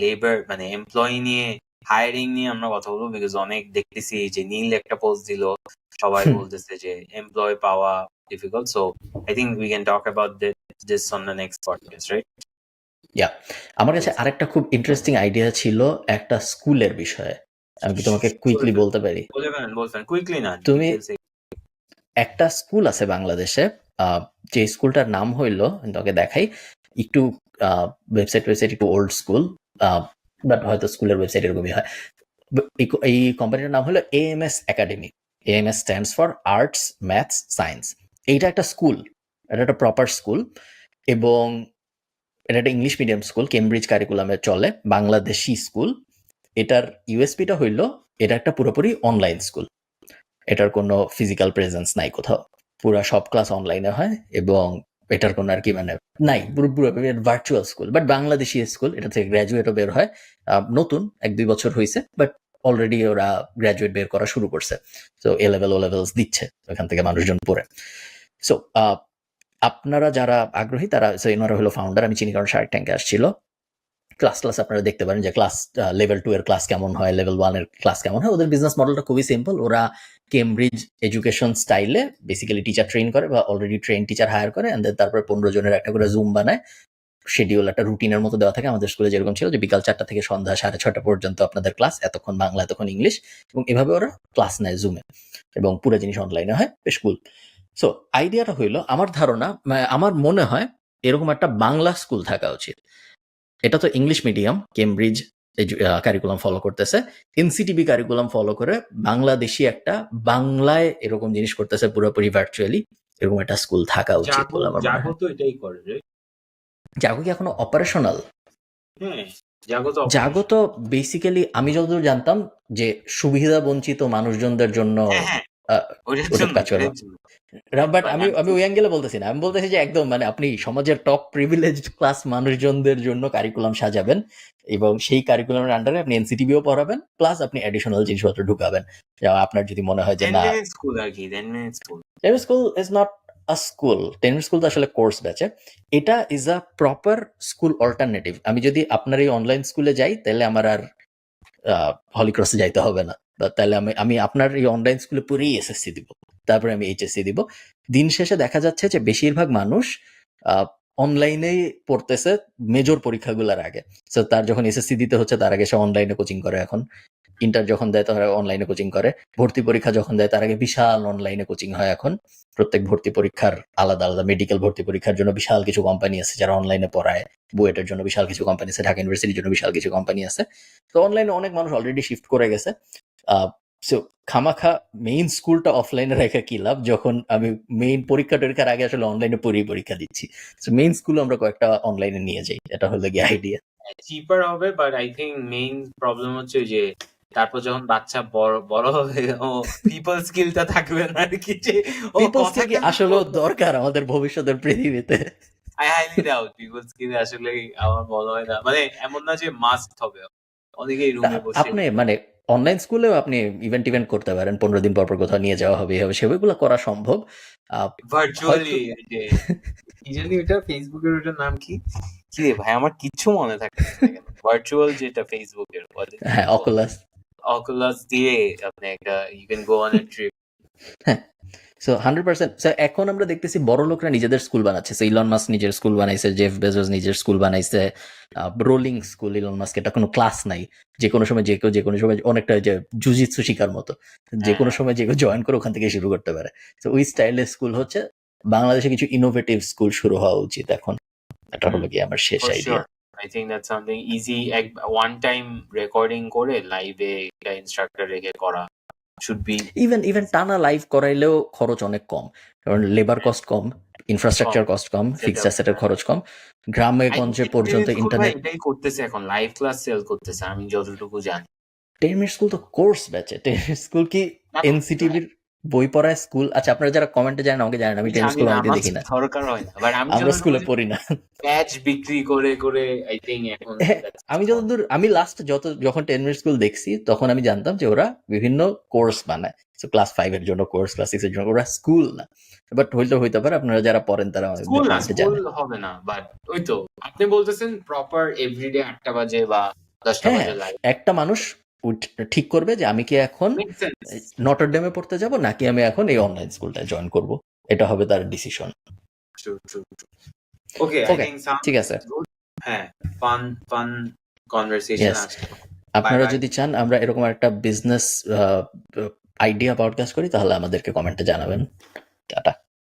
লেবার মানে এমপ্লয়ি নিয়ে, হায়ারিং নিয়ে আমরা কথা বলবো, বিকজ অনেক দেখতেছি যে নীল একটা পোস্ট দিল, সবাই বলতেছে যে এমপ্লয় পাওয়া difficult. So I think we can talk about this on the next podcast, right? Yeah, আমার কাছে আরেকটা খুব ইন্টারেস্টিং আইডিয়া ছিল একটা স্কুলের বিষয়ে, আমি কি তোমাকে কুইকলি বলতে পারি? বলবেন কুইকলি না, তুমি একটা স্কুল আছে বাংলাদেশে, যে স্কুলটার নাম হইল, তোকে দেখাই একটু, ওয়েবসাইট একটু ওল্ড স্কুল, বাট হয়তো স্কুলের ওয়েবসাইট এরকমই হয়। এই কোম্পানিটার নাম হলো AMS academy. AMS stands for arts, maths, science. এইটা একটা স্কুল, এটা একটা প্রপার স্কুল, এবং এটা একটা ইংলিশ মিডিয়াম স্কুল, কেমব্রিজ কারিকুলামে চলে, বাংলাদেশি স্কুল। এটার ইউএসপিটা হইল এটা একটা পুরোপুরি অনলাইন স্কুল, এটার কোনো ফিজিক্যাল প্রেজেন্স নাই কোথাও, পুরো সব ক্লাস অনলাইনে হয়, এবং এটার কোনো আর কি মানে নাই, পুরো virtual school, but Bangladeshi school. এটা থেকে গ্র্যাজুয়েটও বের হয়, নতুন 1-2 বছর হয়েছে, বাট অলরেডি ওরা গ্র্যাজুয়েট বের করা শুরু করছে। সো ও লেভেলস দিচ্ছে ওখান থেকে মানুষজন পড়ে। সো আপনারা যারা আগ্রহী তারা, এনারা হলো ফাউন্ডার, আমি চিনি কারণ শার্ক ট্যাঙ্কে আসছিল। ক্লাস আপনারা দেখতে পারেন যে ক্লাস লেভেল 2 এর ক্লাস কেমন হয়, লেভেল 1 এর ক্লাস কেমন হয়। ওদের বিজনেস মডেলটা খুবই সিম্পল, ওরা কেমব্রিজ এডুকেশন স্টাইলে বেসিক্যালি টিচার ট্রেন করে, বা অলরেডি ট্রেন টিচার হায়ার করে, এন্ড দেন তারপরে 15 জনের একটা করে জুম বানায়, শিডিউল, একটা রুটিনের মতো দেওয়া থাকে। আমাদের স্কুলে যেরকম ছিল যে বিকাল 4টা থেকে সন্ধ্যা 6:30 পর্যন্ত আপনাদের ক্লাস, এতক্ষণ বাংলা এতক্ষণ ইংলিশ, এবং এভাবে ওরা ক্লাস নেয় জুমে, এবং পুরো জিনিস অনলাইনে হয়, বেশ কুল। সো আইডিয়াটা হইলো, আমার ধারণা, আমার মনে হয় এরকম একটা বাংলা স্কুল থাকা উচিত। এটা তো English medium, Cambridge curriculum follow করতেছে, এনসিটিবি কারিকুলাম ফলো করে বাংলাদেশি একটা বাংলায় এরকম জিনিস করতেছে পুরোপুরি ভার্চুয়ালি, এরকম একটা স্কুল থাকা উচিত জাগো বলে আমার মনে জাগো হয়। তো এটাই করে রে। জাগো কি এখনো অপারেশনাল? হ্যাঁ, জাগো তো জাগো তো বেসিক্যালি আমি যতদূর জানতাম যে সুবিধা বঞ্চিত মানুষজনদের জন্য হ্যাঁ হ্যাঁ আহ, ওটার ওটা জন্য কাজ করে। ওটার জন্য বাট But আমি আমি আমি ওই অ্যাঙ্গেলে বলতেছি না, আমি বলতেছি যে একদম মানে আপনি সমাজের টপ প্রিভিলেজড ক্লাস মানুষজনদের জন্য কারিকুলাম সাজাবেন, এবং সেই কারিকুলামের আন্ডারে আপনি এনসিটিভিও পড়াবেন, প্লাস আপনি অ্যাডিশনাল জিনিসপত্র ঢুকাবেন। যেমন আপনার যদি মনে হয় যে 10 না, মিনিট স্কুল আর কি 10 minute school. Tenure school is not a school, tenure school তো আসলে কোর্স ব্যাচে, এটা is a proper school alternative. আমি যদি আপনার এই অনলাইন স্কুলে যাই তাহলে আমার আর হলিক্রসে যাইতে হবে না, বা তাহলে আমি আমি আপনার এই অনলাইন স্কুলে পড়েই এসএসসি দিব, তারপরে আমি এইচএসসি দিব। দিন শেষে দেখা যাচ্ছে যে বেশিরভাগ মানুষ অনলাইনেই পড়তেছে মেজর পরীক্ষাগুলোর আগে। সো তার যখন এসএসসি দিতে হচ্ছে তার আগে সে অনলাইনে কোচিং করে, এখন ইন্টার যখন দেয় তারা অনলাইনে কোচিং করে, ভর্তি পরীক্ষা যখন দেয় তার আগে বিশাল অনলাইনে কোচিং হয়। এখন প্রত্যেক ভর্তি পরীক্ষার আলাদা আলাদা, মেডিকেল ভর্তি পরীক্ষার জন্য বিশাল কিছু কোম্পানি আছে যারা অনলাইনে পড়ায়, বুয়েটের জন্য বিশাল কিছু কোম্পানি আছে, ঢাকা ইউনিভার্সিটির জন্য বিশাল কিছু কোম্পানি আছে। তো অনলাইনে অনেক মানুষ অলরেডি শিফট করে গেছে। সো খামাখা মেইন স্কুলটা অফলাইনে রেখে কি লাভ, যখন আমি মেইন পরীক্ষার আগে আসলে অনলাইনে পরীক্ষা দিচ্ছি। সো মেইন স্কুল আমরা কয়েকটা অনলাইনে নিয়ে যাই, এটা হলো গিয়ে আইডিয়া। চিপার হবে, but I think main problem হচ্ছে যে তারপর যখন বাচ্চা বড় হবে ও পিপল স্কিলটা থাকবে না আর কি, যে ও পিপল কথা স্কিল কি আসলে দরকার আমাদের ভবিষ্যতের পৃথিবীতে? I highly doubt people skill আসলে আমার মনে হয় না, মানে এমন না যে মাস্ট হবে, অনেকেই রুমে বসে আপনি মানে অনলাইন স্কুলেও আপনি ইভেন্ট করতে পারেন, 15 দিন পর পর কোথাও নিয়ে যাওয়া হবে, সেগুলো করা সম্ভব। ভার্চুয়ালি, যে কি জানি ওটা ফেসবুকের ওটার নাম কি কি রে ভাই, আমার কিচ্ছু মনে থাকে না ভার্চুয়াল যেটা ফেসবুকের, হ্যাঁ, অকুলাস। অকুলাস দিয়ে আপনি একটা you can go on a trip. হ্যাঁ, সো 100%। এখন আমরা দেখতেছি বড় লোকরা নিজেদের স্কুল বানাচ্ছে। ইলন মাস্ক নিজের স্কুল বানাইছে, জেফ বেজোস নিজের স্কুল বানাইছে, রোলিং স্কুল। ইলন মাস্ক, এটা কোনো ক্লাস নাই, যে কোনো সময় যে কোনো সময়, অনেকটা যে জুজিৎসু শিকার মতো, যে কোনো সময় যে কেউ জয়েন করে ওখান থেকে শুরু করতে পারে। তো ওই স্টাইলের স্কুল হচ্ছে বাংলাদেশে কিছু ইনোভেটিভ স্কুল শুরু হওয়া উচিত এখন। এটা হলো কি আমার শেষ idea. I think that's something easy, one time recording করে লাইভে একটা ইনস্ট্রাক্টর রেখে করা should be ইভেন টানা লাইভ করাইলেও খরচ অনেক কম, কারণ লেবার কস্ট কম, ইনফ্রাস্ট্রাকচার কস্ট কম, ফিক্সড অ্যাসেটের খরচ কম, গ্রামে গঞ্জে পর্যন্ত ইন্টারনেট। এটাই করতেছে এখন, লাইভ ক্লাস সেল করতেছে আমি যতটুকু জানি। 10 মিনিট স্কুল তো কোর্স ব্যাচে। 10 মিনিট স্কুল কি এনসিটিভির বই পড়ায় স্কুল? আচ্ছা, আপনারা যারা কমেন্টে জানেন আমাকে জানেন, আমি 10 মিনিট স্কুল অনেকে দেখি না, দরকার হয় না, বাট আমি আমরা স্কুলে পড়ি না। ব্যাচ বিক্রি করে করে আই থিংক এখন আমি যতদূর, আমি লাস্ট যখন 10 মিনিট স্কুল দেখছি তখন আমি জানতাম যে ওরা বিভিন্ন কোর্স বানায়। সো ক্লাস 5 এর জন্য কোর্স, ক্লাস 6 এর জন্য, ওরা স্কুল না। বাট হইতে পারে, আপনারা যারা পড়েন তারা স্কুল জানেন। হবে না, বাট ওই তো আপনি বলতেছেন প্রপার এভরিডে 8টা বাজে বা 10টা বাজে লাইভ। একটা মানুষ ঠিক করবে যে আমি কি এখন নটর ডেমে পড়তে যাব নাকি আমি এখন এই অনলাইন স্কুলটা জয়েন করব, এটা হবে তার ডিসিশন। ওকে, আই থিংক ঠিক আছে। হ্যাঁ, ফান কনভারসেশন আছে। আপনারা যদি চান আমরা এরকম একটা বিজনেস আইডিয়া পডকাস্ট করি তাহলে আমাদেরকে কমেন্টে জানাবেন। টাটা।